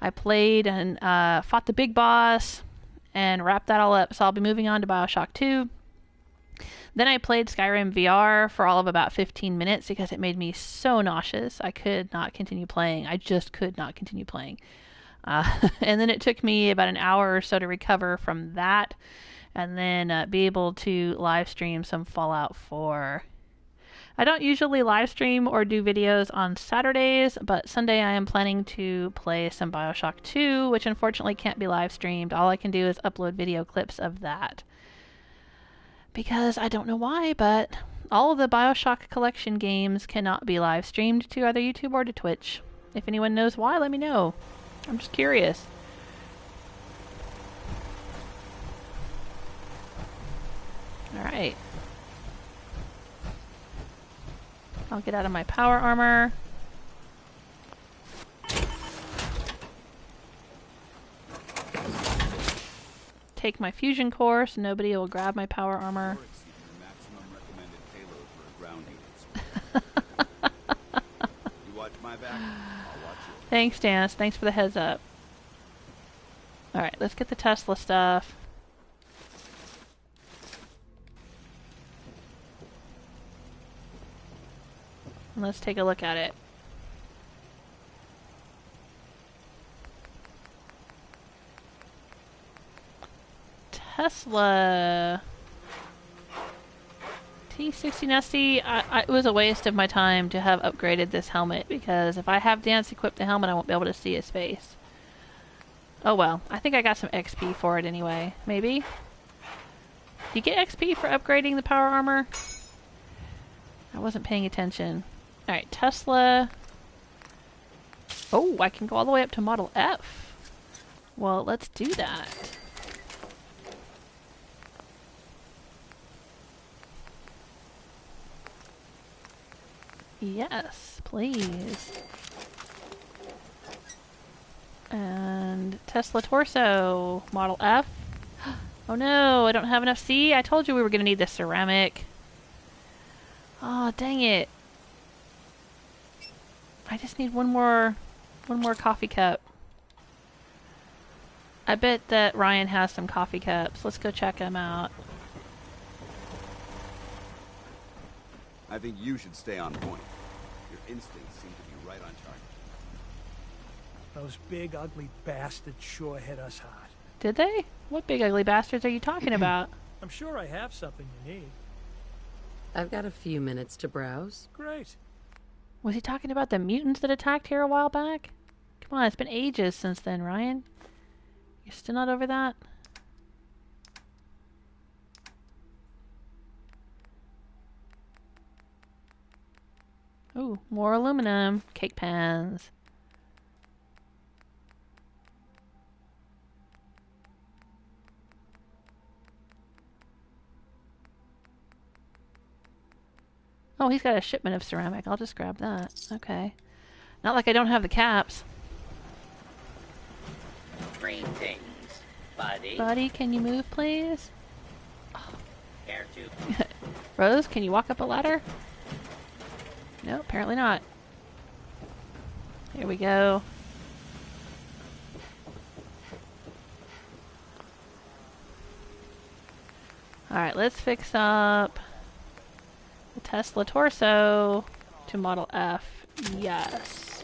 I played and fought the big boss and wrapped that all up. So I'll be moving on to BioShock 2. Then I played Skyrim VR for all of about 15 minutes because it made me so nauseous. I could not continue playing. I just could not continue playing. And then it took me about an hour or so to recover from that and then be able to live stream some Fallout 4. I don't usually live stream or do videos on Saturdays, but Sunday I am planning to play some BioShock 2, which unfortunately can't be live streamed. All I can do is upload video clips of that. Because I don't know why, but all of the BioShock Collection games cannot be live streamed to either YouTube or to Twitch. If anyone knows why, let me know. I'm just curious. Alright. I'll get out of my power armor. Take my fusion core so nobody will grab my power armor. Thanks, Danse. Thanks for the heads up. Alright, let's get the Tesla stuff. And let's take a look at it. Tesla T60 Nesty, it was a waste of my time to have upgraded this helmet because if I have Danse equip the helmet, I won't be able to see his face. Oh well, I think I got some XP for it anyway. Maybe? Do you get XP for upgrading the power armor? I wasn't paying attention. Alright, Tesla. Oh, I can go all the way up to Model F. Well, let's do that. Yes, please. And Tesla Torso, Model F. Oh no, I don't have enough. See, I told you we were going to need the ceramic. Oh, dang it. I just need one more coffee cup. I bet that Ryan has some coffee cups. Let's go check them out. I think you should stay on point. Your instincts seem to be right on target. Those big, ugly bastards sure hit us hard. Did they? What big ugly bastards are you talking about? I'm sure I have something you need. I've got a few minutes to browse. Great. Was he talking about the mutants that attacked here a while back? Come on, it's been ages since then, Ryan. You're still not over that? Ooh, more aluminum. Cake pans. Oh, he's got a shipment of ceramic. I'll just grab that. Okay. Not like I don't have the caps. Greetings, buddy. Buddy, can you move, please? Care to? Rose, can you walk up a ladder? No, apparently not. Here we go. Alright, let's fix up the Tesla torso to Model F. Yes.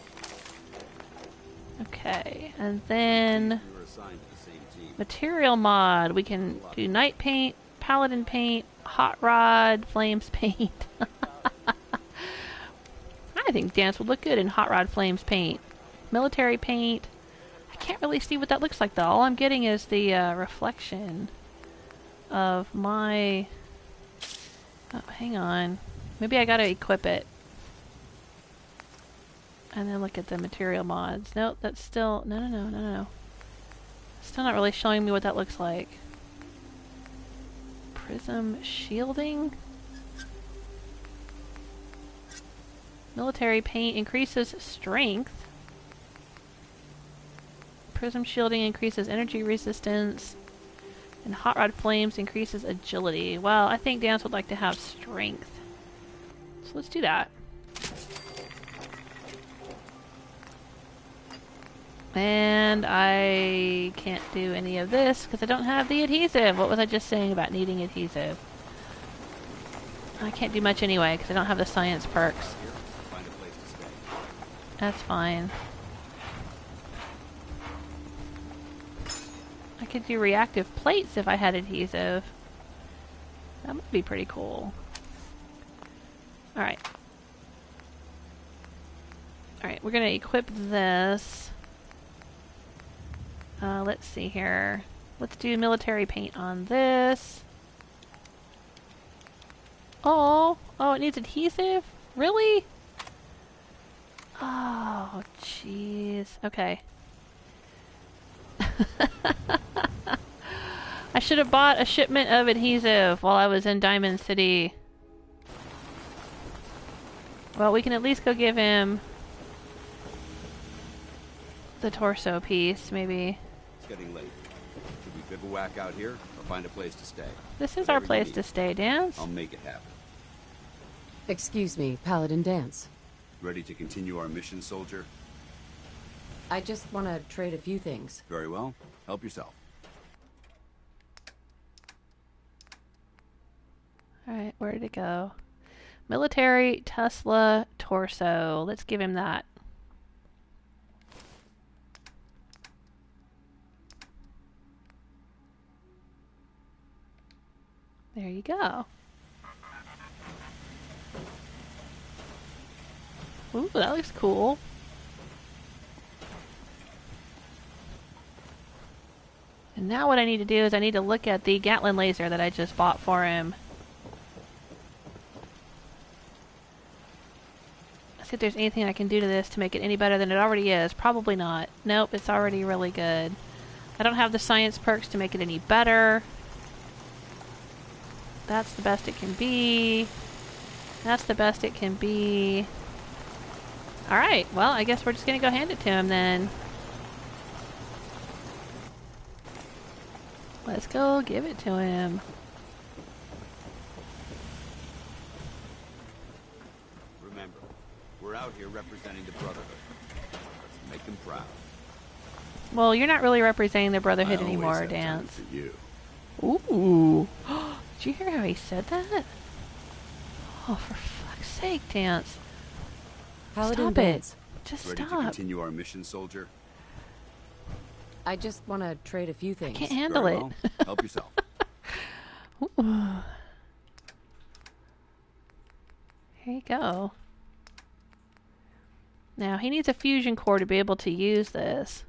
Okay, and then material mod. We can do night paint, paladin paint, hot rod, flames paint. I think Danse would look good in hot rod flames paint. Military paint. I can't really see what that looks like though. All I'm getting is the reflection of my... Oh, hang on. Maybe I gotta equip it. And then look at the material mods. Nope, that's still... No. Still not really showing me what that looks like. Prism shielding? Military paint increases strength. Prism shielding increases energy resistance. And hot rod flames increases agility. Well, I think Danse would like to have strength. So let's do that. And I can't do any of this because I don't have the adhesive. What was I just saying about needing adhesive? I can't do much anyway because I don't have the science perks. That's fine. I could do reactive plates if I had adhesive. That would be pretty cool. Alright. Alright, we're gonna equip this. Let's see here. Let's do military paint on this. Oh, it needs adhesive? Really? Oh, jeez. Okay. I should have bought a shipment of adhesive while I was in Diamond City. Well, we can at least go give him the torso piece, maybe. It's getting late. Should we bivouac out here or find a place to stay? This is our place to stay, Danse. I'll make it happen. Excuse me, Paladin Danse. Ready to continue our mission, soldier? I just want to trade a few things. Very well. Help yourself. Alright, where did it go? Military Tesla torso. Let's give him that. There you go. Ooh, that looks cool. And now what I need to do is I need to look at the gatling laser that I just bought for him. See if there's anything I can do to this to make it any better than it already is. Probably not. Nope, it's already really good. I don't have the science perks to make it any better. That's the best it can be. That's the best it can be. Alright, well, I guess we're just gonna go hand it to him then. Let's go give it to him. Remember, we're out here representing the Brotherhood. Let's make them proud. Well, you're not really representing the Brotherhood anymore, Danse. For you. Ooh. Did you hear how he said that? Oh, for fuck's sake, Danse. Paladin Stop it. Danse. Just Ready stop. to continue our mission, soldier? I just want to trade a few things. Can't handle Very it. well. Help yourself. Here you go. Now, he needs a fusion core to be able to use this.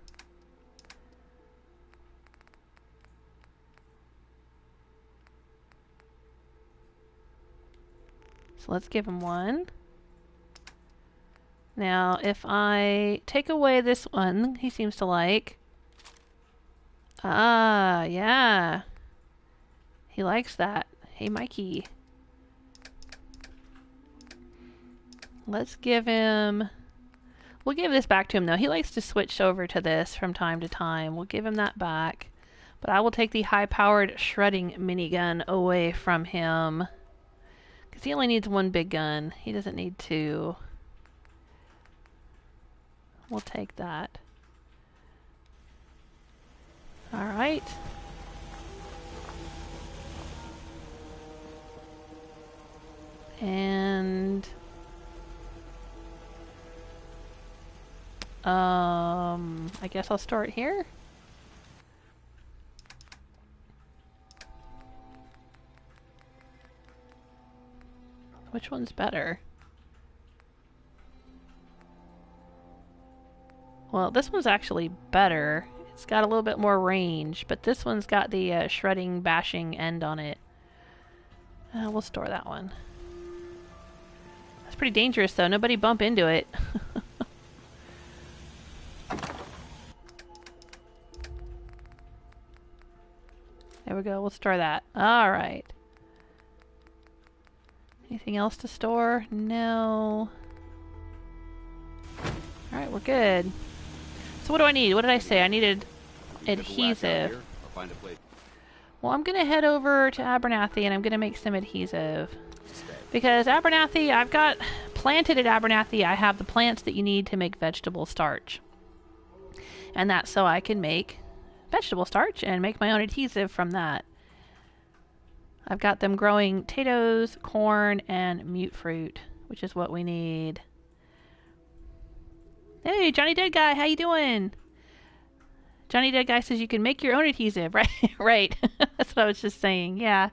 So let's give him one. Now, if I take away this one, he seems to like. Ah, yeah. He likes that. Hey, Mikey. Let's give him... We'll give this back to him, though. He likes to switch over to this from time to time. We'll give him that back. But I will take the high-powered shredding minigun away from him. Because he only needs one big gun. He doesn't need two. We'll take that. Alright. And... I guess I'll start here. Which one's better? Well, this one's actually better. It's got a little bit more range, but this one's got the shredding, bashing end on it. We'll store that one. That's pretty dangerous, though. Nobody bump into it. There we go. We'll store that. All right. Anything else to store? No. All right, we're good. So what do I need? What did I say? I needed adhesive. Well, I'm going to head over to Abernathy and I'm going to make some adhesive. Because Abernathy, I've got planted at Abernathy, I have the plants that you need to make vegetable starch. And that's so I can make vegetable starch and make my own adhesive from that. I've got them growing potatoes, corn, and mute fruit, which is what we need. Hey, Johnny Dead Guy, how you doing? Johnny Dead Guy says you can make your own adhesive, right? Right. That's what I was just saying. Yeah.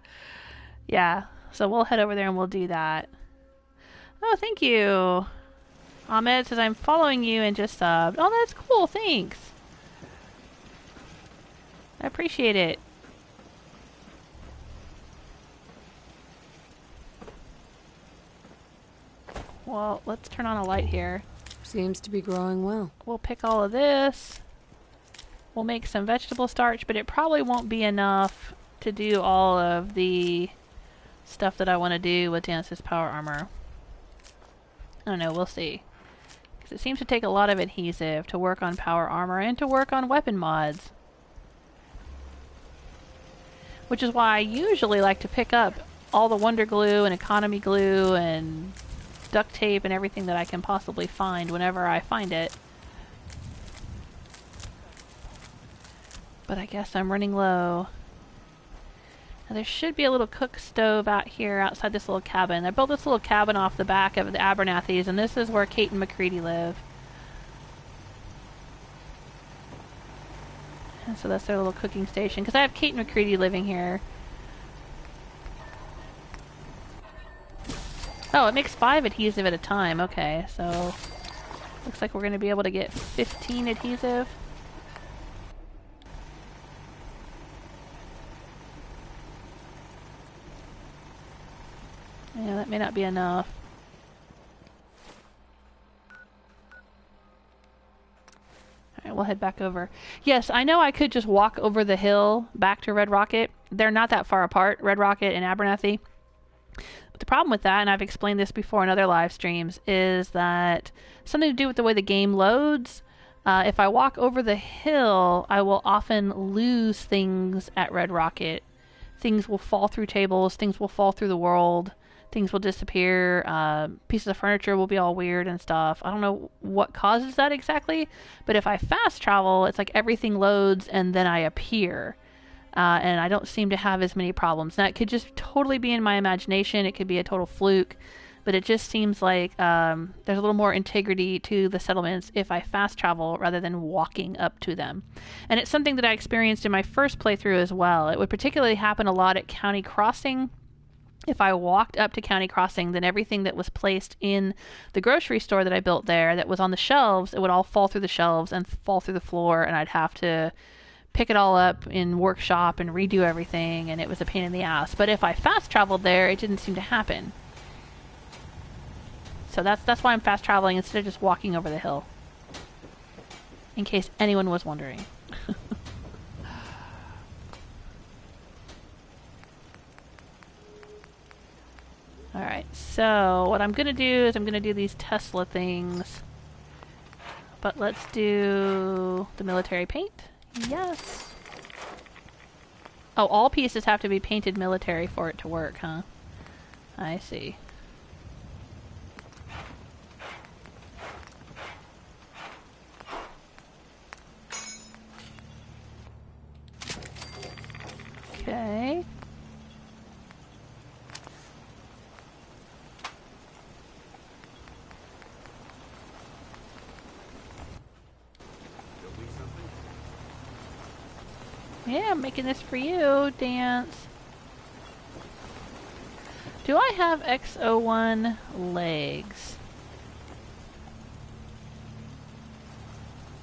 Yeah. So we'll head over there and we'll do that. Oh, thank you. Ahmed says I'm following you and just subbed. Oh, that's cool. Thanks. I appreciate it. Well, let's turn on a light here. Seems to be growing well. We'll pick all of this. We'll make some vegetable starch, but it probably won't be enough to do all of the stuff that I want to do with Danse's power armor. I don't know, we'll see. Because it seems to take a lot of adhesive to work on power armor and to work on weapon mods. Which is why I usually like to pick up all the Wonder Glue and Economy Glue and duct tape and everything that I can possibly find whenever I find it. But I guess I'm running low. Now there should be a little cook stove out here outside this little cabin. I built this little cabin off the back of the Abernathys, and this is where Kate and McCready live. And so that's their little cooking station. Because I have Kate and McCready living here. Oh, it makes 5 adhesive at a time. Okay, so looks like we're going to be able to get 15 adhesive. Yeah, that may not be enough. Alright, we'll head back over. Yes, I know I could just walk over the hill back to Red Rocket. They're not that far apart, Red Rocket and Abernathy. But the problem with that, and I've explained this before in other live streams, is that something to do with the way the game loads. If I walk over the hill, I will often lose things at Red Rocket. Things will fall through tables, things will fall through the world. Things will disappear, pieces of furniture will be all weird and stuff. I don't know what causes that exactly, but if I fast travel, it's like everything loads and then I appear. And I don't seem to have as many problems. Now, it could just totally be in my imagination. It could be a total fluke. but it just seems like there's a little more integrity to the settlements if I fast travel rather than walking up to them. And it's something that I experienced in my first playthrough as well. It would particularly happen a lot at County Crossing. If I walked up to County Crossing, then everything that was placed in the grocery store that I built there that was on the shelves, it would all fall through the shelves and fall through the floor, and I'd have to pick it all up in workshop and redo everything, and it was a pain in the ass. But if I fast traveled there, it didn't seem to happen. So that's why I'm fast traveling instead of just walking over the hill. In case anyone was wondering. Alright, so what I'm going to do is I'm going to do these Tesla things. But let's do the military paint. Yes. Oh, all pieces have to be painted military for it to work, huh? I see. Okay. Yeah, I'm making this for you, Danse. Do I have X01 legs?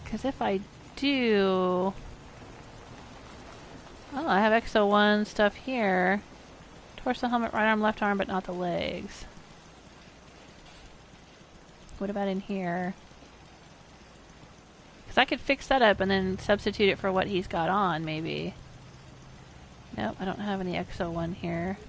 Because if I do... Oh, I have X01 stuff here. Torso, helmet, right arm, left arm, but not the legs. What about in here? Because I could fix that up and then substitute it for what he's got on, maybe. Nope, I don't have any X01 here.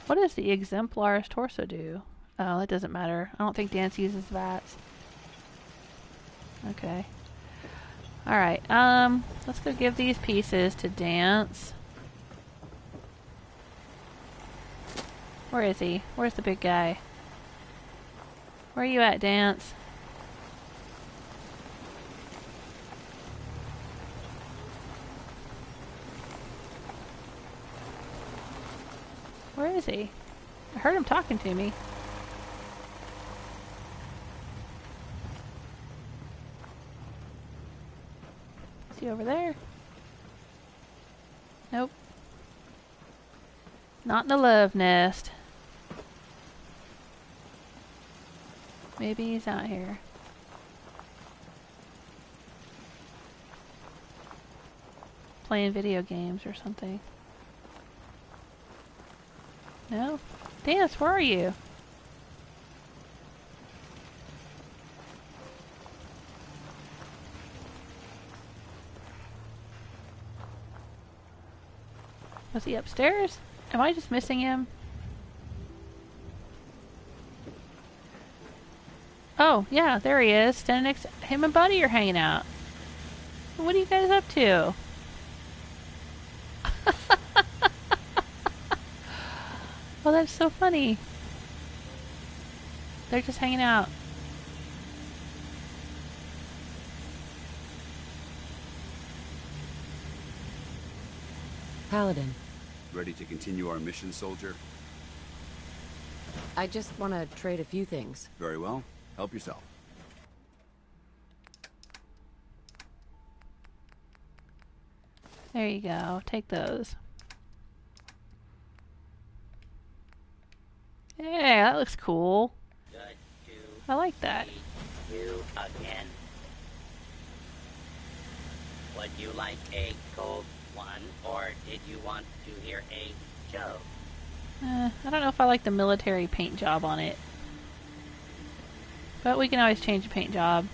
What does the exemplar's torso do? Oh, that doesn't matter. I don't think Danse uses VATS. Okay. Alright, let's go give these pieces to Danse. Where is he? Where's the big guy? Where are you at, Danse? Where is he? I heard him talking to me. Is he over there? Nope. Not in the love nest. Maybe he's out here. Playing video games or something. No? Danse, where are you? Was he upstairs? Am I just missing him? Oh, yeah, there he is. Standing next to him and Buddy are hanging out. What are you guys up to? Oh, that's so funny. They're just hanging out. Paladin. Ready to continue our mission, soldier? I just want to trade a few things. Very well. Help yourself. There you go. Take those. Yeah, that looks cool. I like that. You again? Would you like a cold one, or did you want to hear a joke? I don't know if I like the military paint job on it. But we can always change the paint job.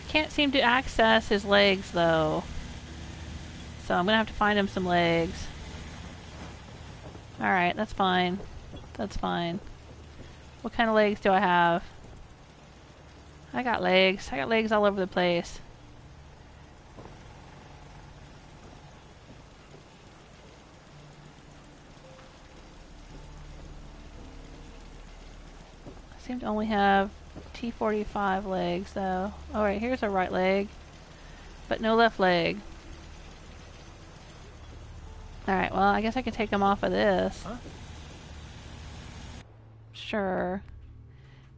I can't seem to access his legs, though. So I'm gonna have to find him some legs. Alright, that's fine. That's fine. What kind of legs do I have? I got legs. I got legs all over the place. I seem to only have T45 legs, though. Alright, here's a right leg, but no left leg. Alright, well, I guess I can take him off of this. Huh? Sure.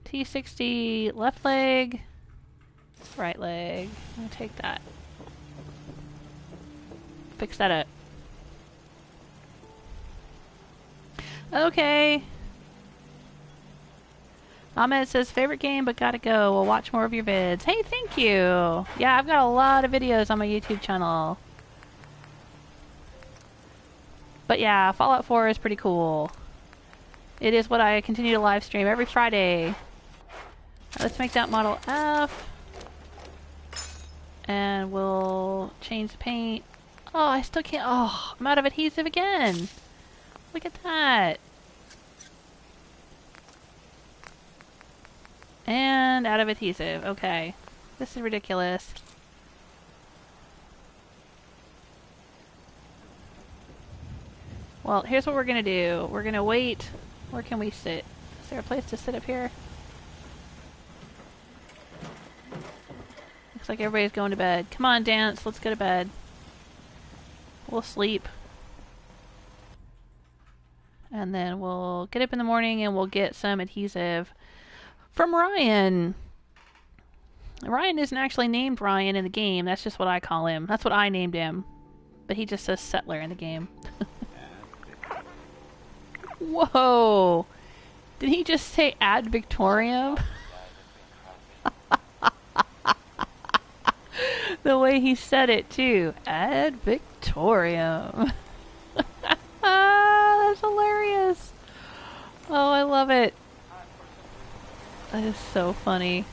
T60 left leg, right leg. I'll take that. Fix that up. Okay. Ahmed says, favorite game, but gotta go. We'll watch more of your vids. Hey, thank you. Yeah, I've got a lot of videos on my YouTube channel. But yeah, Fallout 4 is pretty cool. It is what I continue to live stream every Friday. Right, let's make that Model F. And we'll change the paint. Oh, I still can't. Oh, I'm out of adhesive again. Look at that. And out of adhesive. Okay. This is ridiculous. Well, here's what we're gonna do. We're gonna wait. Where can we sit? Is there a place to sit up here? Looks like everybody's going to bed. Come on, Danse. Let's go to bed. We'll sleep. And then we'll get up in the morning and we'll get some adhesive from Ryan. Ryan isn't actually named Ryan in the game. That's just what I call him. That's what I named him. But he just says Settler in the game. Whoa! Did he just say ad Victorium? The way he said it too. Ad Victorium. That's hilarious. Oh, I love it. That is so funny.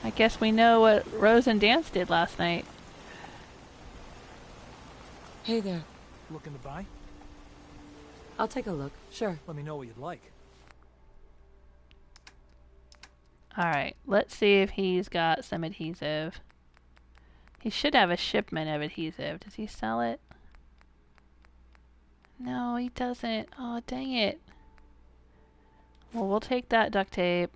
I guess we know what Rose and Danse did last night. Hey there. Looking to buy? I'll take a look. Sure. Let me know what you'd like. Alright, let's see if he's got some adhesive. He should have a shipment of adhesive. Does he sell it? No, he doesn't. Oh, dang it. Well, we'll take that duct tape.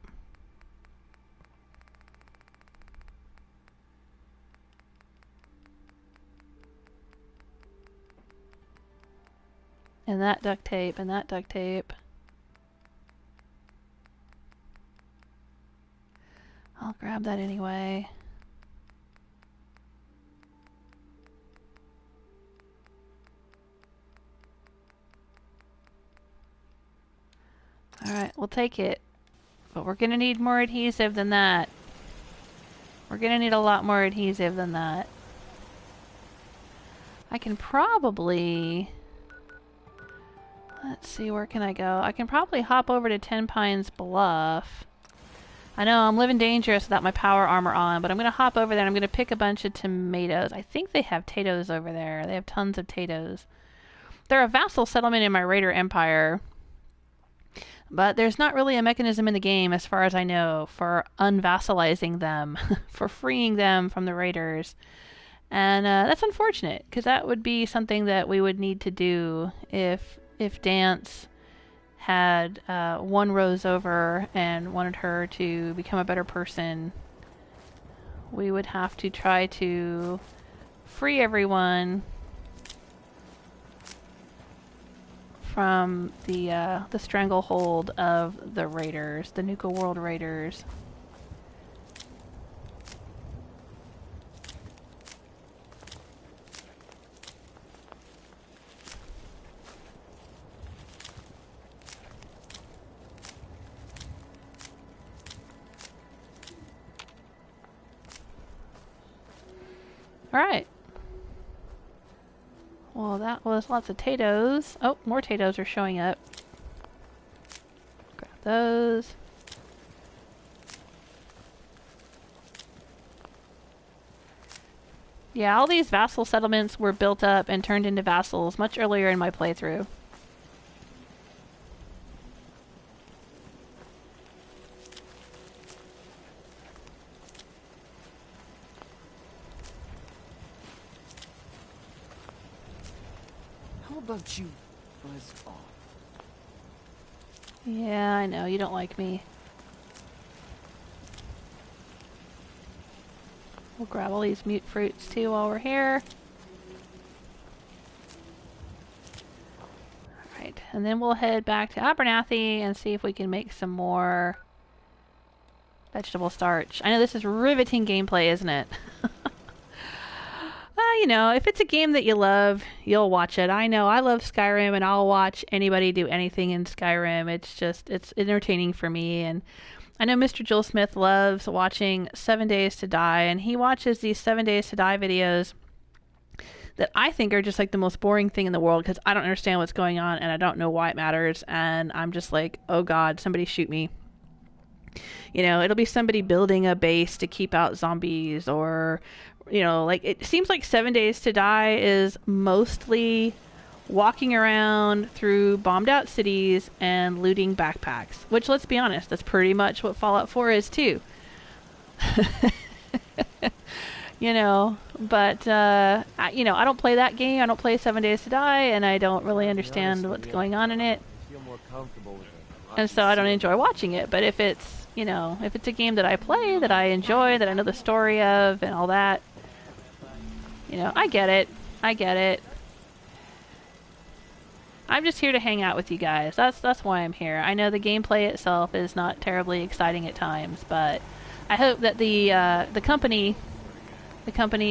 And that duct tape, and that duct tape. I'll grab that anyway. Alright, we'll take it. But we're gonna need more adhesive than that. We're gonna need a lot more adhesive than that. I can probably... Let's see, where can I go? I can probably hop over to Ten Pines Bluff. I know, I'm living dangerous without my power armor on, but I'm gonna hop over there and I'm gonna pick a bunch of tomatoes. I think they have potatoes over there. They have tons of potatoes. They're a vassal settlement in my Raider Empire. But there's not really a mechanism in the game, as far as I know, for unvassalizing them, for freeing them from the raiders. And that's unfortunate, because that would be something that we would need to do if Danse had won Rose over and wanted her to become a better person. We would have to try to free everyone from the stranglehold of the raiders, the Nuka World Raiders. Alright. Well, that was lots of potatoes. Oh, more potatoes are showing up. Grab those. Yeah, all these vassal settlements were built up and turned into vassals much earlier in my playthrough. How about you buzz off? Yeah, I know, you don't like me. We'll grab all these mute fruits too while we're here. Alright, and then we'll head back to Abernathy and see if we can make some more vegetable starch. I know this is riveting gameplay, isn't it? Well, you know, if it's a game that you love, you'll watch it. I know I love Skyrim, and I'll watch anybody do anything in Skyrim. It's entertaining for me. And I know Mr. Joel Smith loves watching 7 Days to Die, and he watches these 7 Days to Die videos that I think are just like the most boring thing in the world, because I don't understand what's going on, and I don't know why it matters, and I'm just like, oh God, somebody shoot me. You know, it'll be somebody building a base to keep out zombies, or, you know, like, it seems like 7 Days to Die is mostly walking around through bombed out cities and looting backpacks, which, let's be honest, that's pretty much what Fallout 4 is too. You know, but, you know, I don't play that game, I don't play 7 Days to Die, and I don't really understand what's going on in it. And so I don't enjoy watching it, but if it's, you know, if it's a game that I play, that I enjoy, that I know the story of, and all that, you know, I get it. I get it. I'm just here to hang out with you guys. That's why I'm here. I know the gameplay itself is not terribly exciting at times, but I hope that the company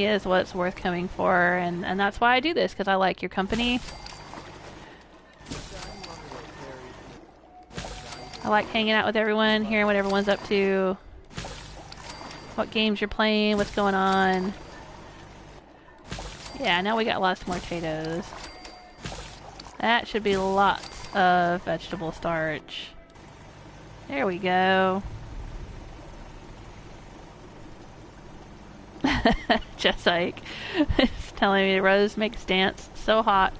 is what's worth coming for, and that's why I do this, because I like your company. I like hanging out with everyone, hearing what everyone's up to, what games you're playing, what's going on. Yeah, now we got lots more potatoes. That should be lots of vegetable starch. There we go. Just like it's telling me Rose makes Danse so hot.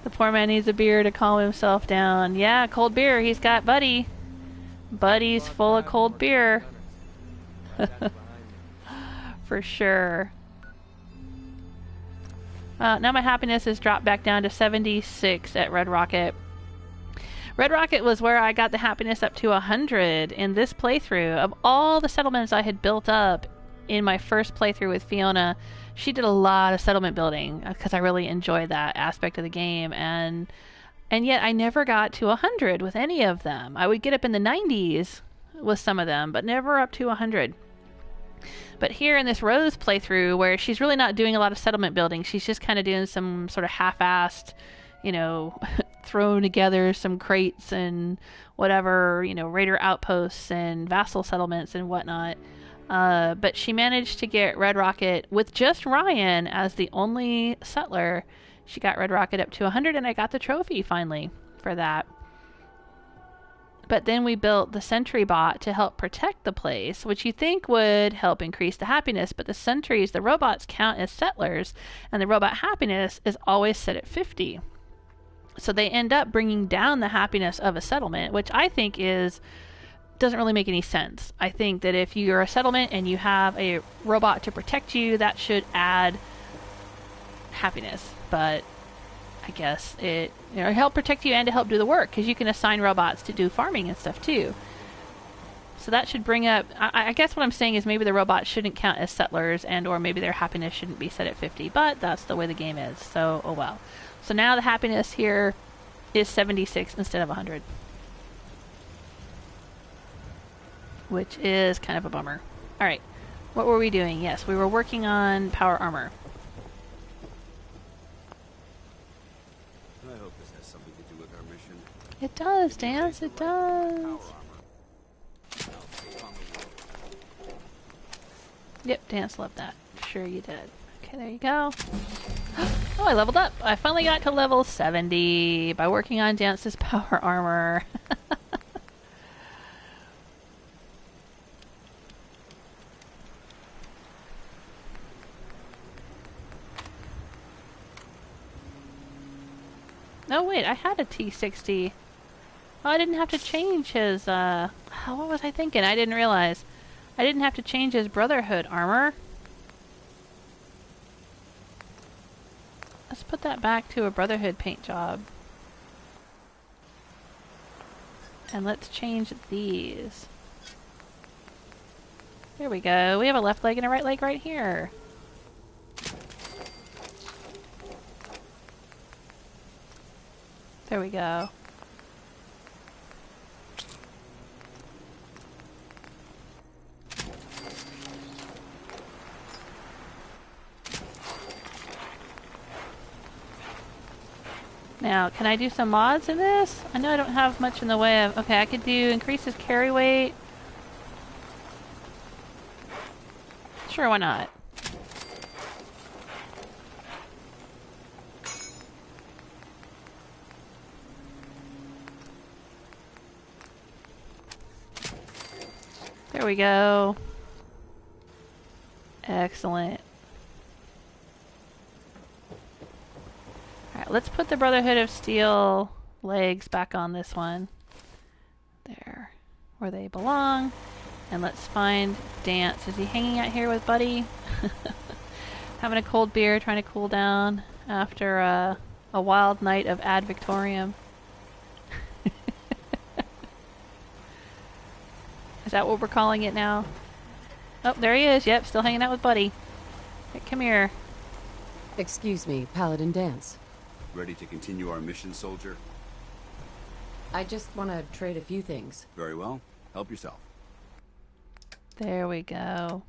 The poor man needs a beer to calm himself down. Yeah, cold beer. He's got Buddy. Buddy's full of cold beer. For sure. Now my happiness has dropped back down to 76 at Red Rocket. Red Rocket was where I got the happiness up to 100 in this playthrough. Of all the settlements I had built up in my first playthrough with Fiona, she did a lot of settlement building because I really enjoyed that aspect of the game, and yet I never got to 100 with any of them. I would get up in the 90s with some of them, but never up to 100. But here in this Rose playthrough, where she's really not doing a lot of settlement building, she's just kind of doing some sort of half-assed, you know, throwing together some crates and whatever, you know, raider outposts and vassal settlements and whatnot. But she managed to get Red Rocket with just Ryan as the only settler. She got Red Rocket up to 100, and I got the trophy finally for that. But then we built the sentry bot to help protect the place, which you think would help increase the happiness, but the sentries, the robots, count as settlers, and the robot happiness is always set at 50. So they end up bringing down the happiness of a settlement, which I think doesn't really make any sense. I think that if you're a settlement and you have a robot to protect you, that should add happiness. But I guess it, you know, help protect you and to help do the work, because you can assign robots to do farming and stuff too. So that should bring up, I guess what I'm saying is maybe the robots shouldn't count as settlers, and or maybe their happiness shouldn't be set at 50, but that's the way the game is, so oh well. So now the happiness here is 76 instead of 100. Which is kind of a bummer. Alright, what were we doing? Yes, we were working on power armor. I hope this has something to do with our mission. It does, Danse, it does. Yep, Danse loved that. Sure you did. Okay, there you go. Oh, I leveled up. I finally got to level 70 by working on Dance's power armor. Oh wait, I had a T60. Oh, I didn't have to change his, what was I thinking? I didn't realize. I didn't have to change his Brotherhood armor. Let's put that back to a Brotherhood paint job. And let's change these. There we go. We have a left leg and a right leg right here. There we go. Now, can I do some mods in this? I know I don't have much in the way of... Okay, I could do increase his carry weight. Sure, why not? There we go. Excellent. Alright, let's put the Brotherhood of Steel legs back on this one. There. Where they belong. And let's find Danse. Is he hanging out here with Buddy? Having a cold beer, trying to cool down after a wild night of Ad Victorium. Is that what we're calling it now? Oh, there he is. Yep, still hanging out with Buddy. Hey, come here. Excuse me, Paladin Danse. Ready to continue our mission, soldier? I just want to trade a few things. Very well. Help yourself. There we go.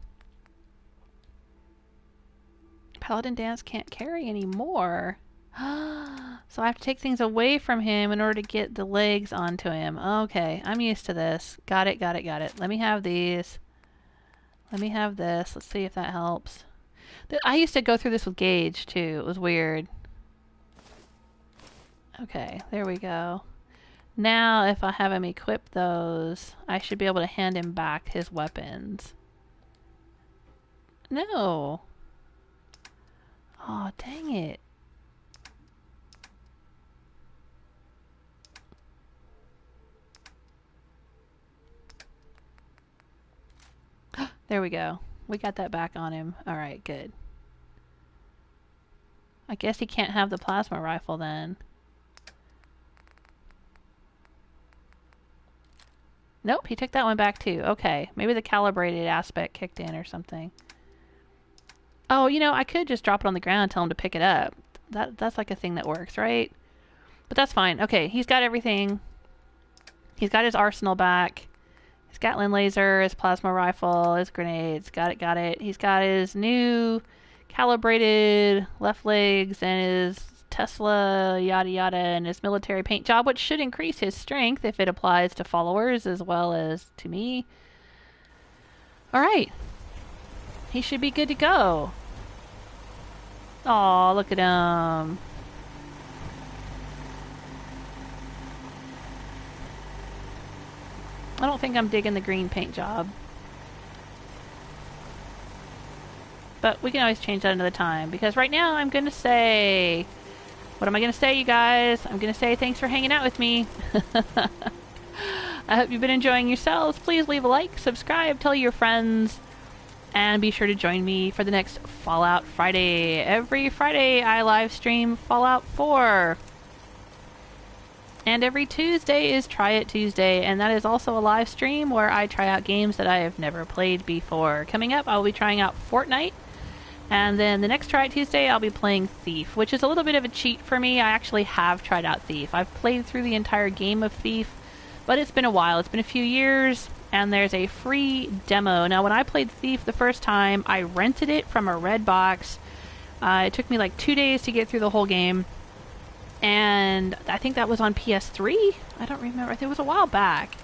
Paladin Danse can't carry anymore. So I have to take things away from him in order to get the legs onto him. Okay, I'm used to this. Got it, got it, got it. Let me have these. Let me have this. Let's see if that helps. I used to go through this with Gage, too. It was weird. Okay, there we go. Now, if I have him equip those, I should be able to hand him back his weapons. No. Oh, dang it. There we go. We got that back on him. Alright, good. I guess he can't have the plasma rifle then. Nope, he took that one back too. Okay, maybe the calibrated aspect kicked in or something. Oh, you know, I could just drop it on the ground and tell him to pick it up. That's like a thing that works, right? But that's fine. Okay, he's got everything. He's got his arsenal back. His gatling laser, his plasma rifle, his grenades. Got it, got it. He's got his new calibrated left legs and his Tesla yada yada and his military paint job, which should increase his strength if it applies to followers as well as to me. Alright. He should be good to go. Aw, look at him. I don't think I'm digging the green paint job. But we can always change that another time, because right now I'm going to say... What am I going to say, you guys? I'm going to say thanks for hanging out with me. I hope you've been enjoying yourselves. Please leave a like, subscribe, tell your friends, and be sure to join me for the next Fallout Friday. Every Friday I live stream Fallout 4. And every Tuesday is Try It Tuesday, and that is also a live stream where I try out games that I have never played before. Coming up, I'll be trying out Fortnite, and then the next Try It Tuesday, I'll be playing Thief, which is a little bit of a cheat for me. I actually have tried out Thief. I've played through the entire game of Thief, but it's been a while. It's been a few years, and there's a free demo. Now, when I played Thief the first time, I rented it from a red box. It took me like 2 days to get through the whole game. And I think that was on PS3? I don't remember. I think it was a while back.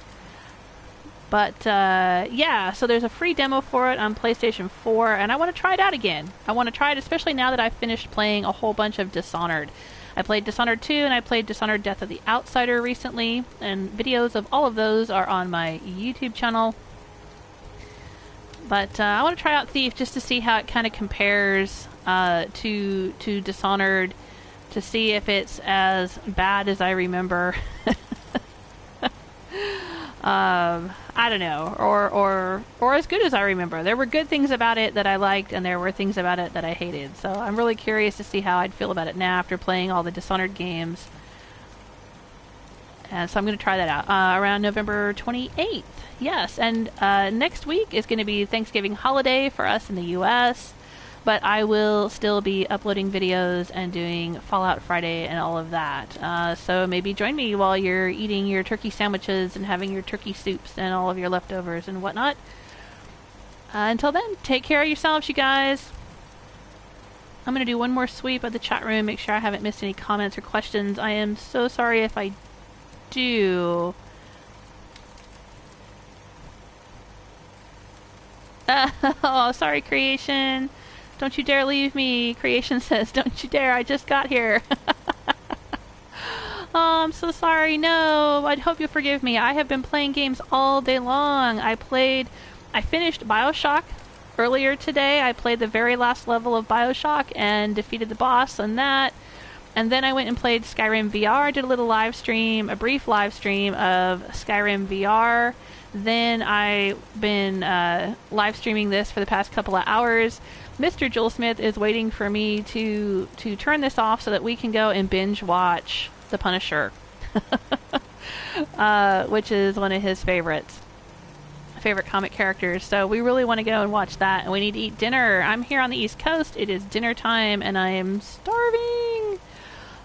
But, yeah, so there's a free demo for it on PlayStation 4, and I want to try it out again. I want to try it, especially now that I've finished playing a whole bunch of Dishonored. I played Dishonored 2, and I played Dishonored Death of the Outsider recently, and videos of all of those are on my YouTube channel. But I want to try out Thief just to see how it kind of compares to Dishonored, to see if it's as bad as I remember. I don't know, or as good as I remember. There were good things about it that I liked, and there were things about it that I hated. So I'm really curious to see how I'd feel about it now after playing all the Dishonored games. And so I'm going to try that out around November 28th. Yes, and next week is going to be Thanksgiving holiday for us in the U.S., but I will still be uploading videos and doing Fallout Friday and all of that. So maybe join me while you're eating your turkey sandwiches and having your turkey soups and all of your leftovers and whatnot. Until then, take care of yourselves, you guys. I'm going to do one more sweep of the chat room, make sure I haven't missed any comments or questions. I am so sorry if I do. Oh, sorry, Creation. Don't you dare leave me. Creation says, don't you dare. I just got here. Oh, I'm so sorry. No, I hope you'll forgive me. I have been playing games all day long. I finished BioShock earlier today. I played the very last level of BioShock and defeated the boss on that. And then I went and played Skyrim VR. Did a little live stream, a brief live stream of Skyrim VR. Then I've been live streaming this for the past couple of hours. Mr. Joel Smith is waiting for me to turn this off so that we can go and binge watch The Punisher, which is one of his favorite comic characters. So we really want to go and watch that, and we need to eat dinner. I'm here on the East Coast. It is dinner time, and I am starving.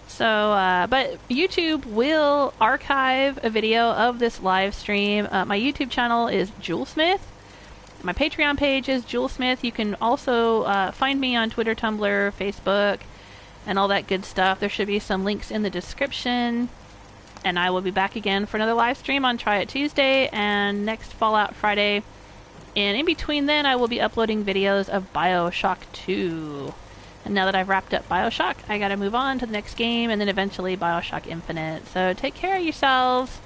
So, but YouTube will archive a video of this live stream. My YouTube channel is Joel Smith. My Patreon page is Joel Smith. You can also find me on Twitter, Tumblr, Facebook, and all that good stuff. There should be some links in the description. And I will be back again for another live stream on Try It Tuesday and next Fallout Friday. And in between then, I will be uploading videos of BioShock 2. And now that I've wrapped up BioShock, I gotta move on to the next game and then eventually BioShock Infinite. So take care of yourselves.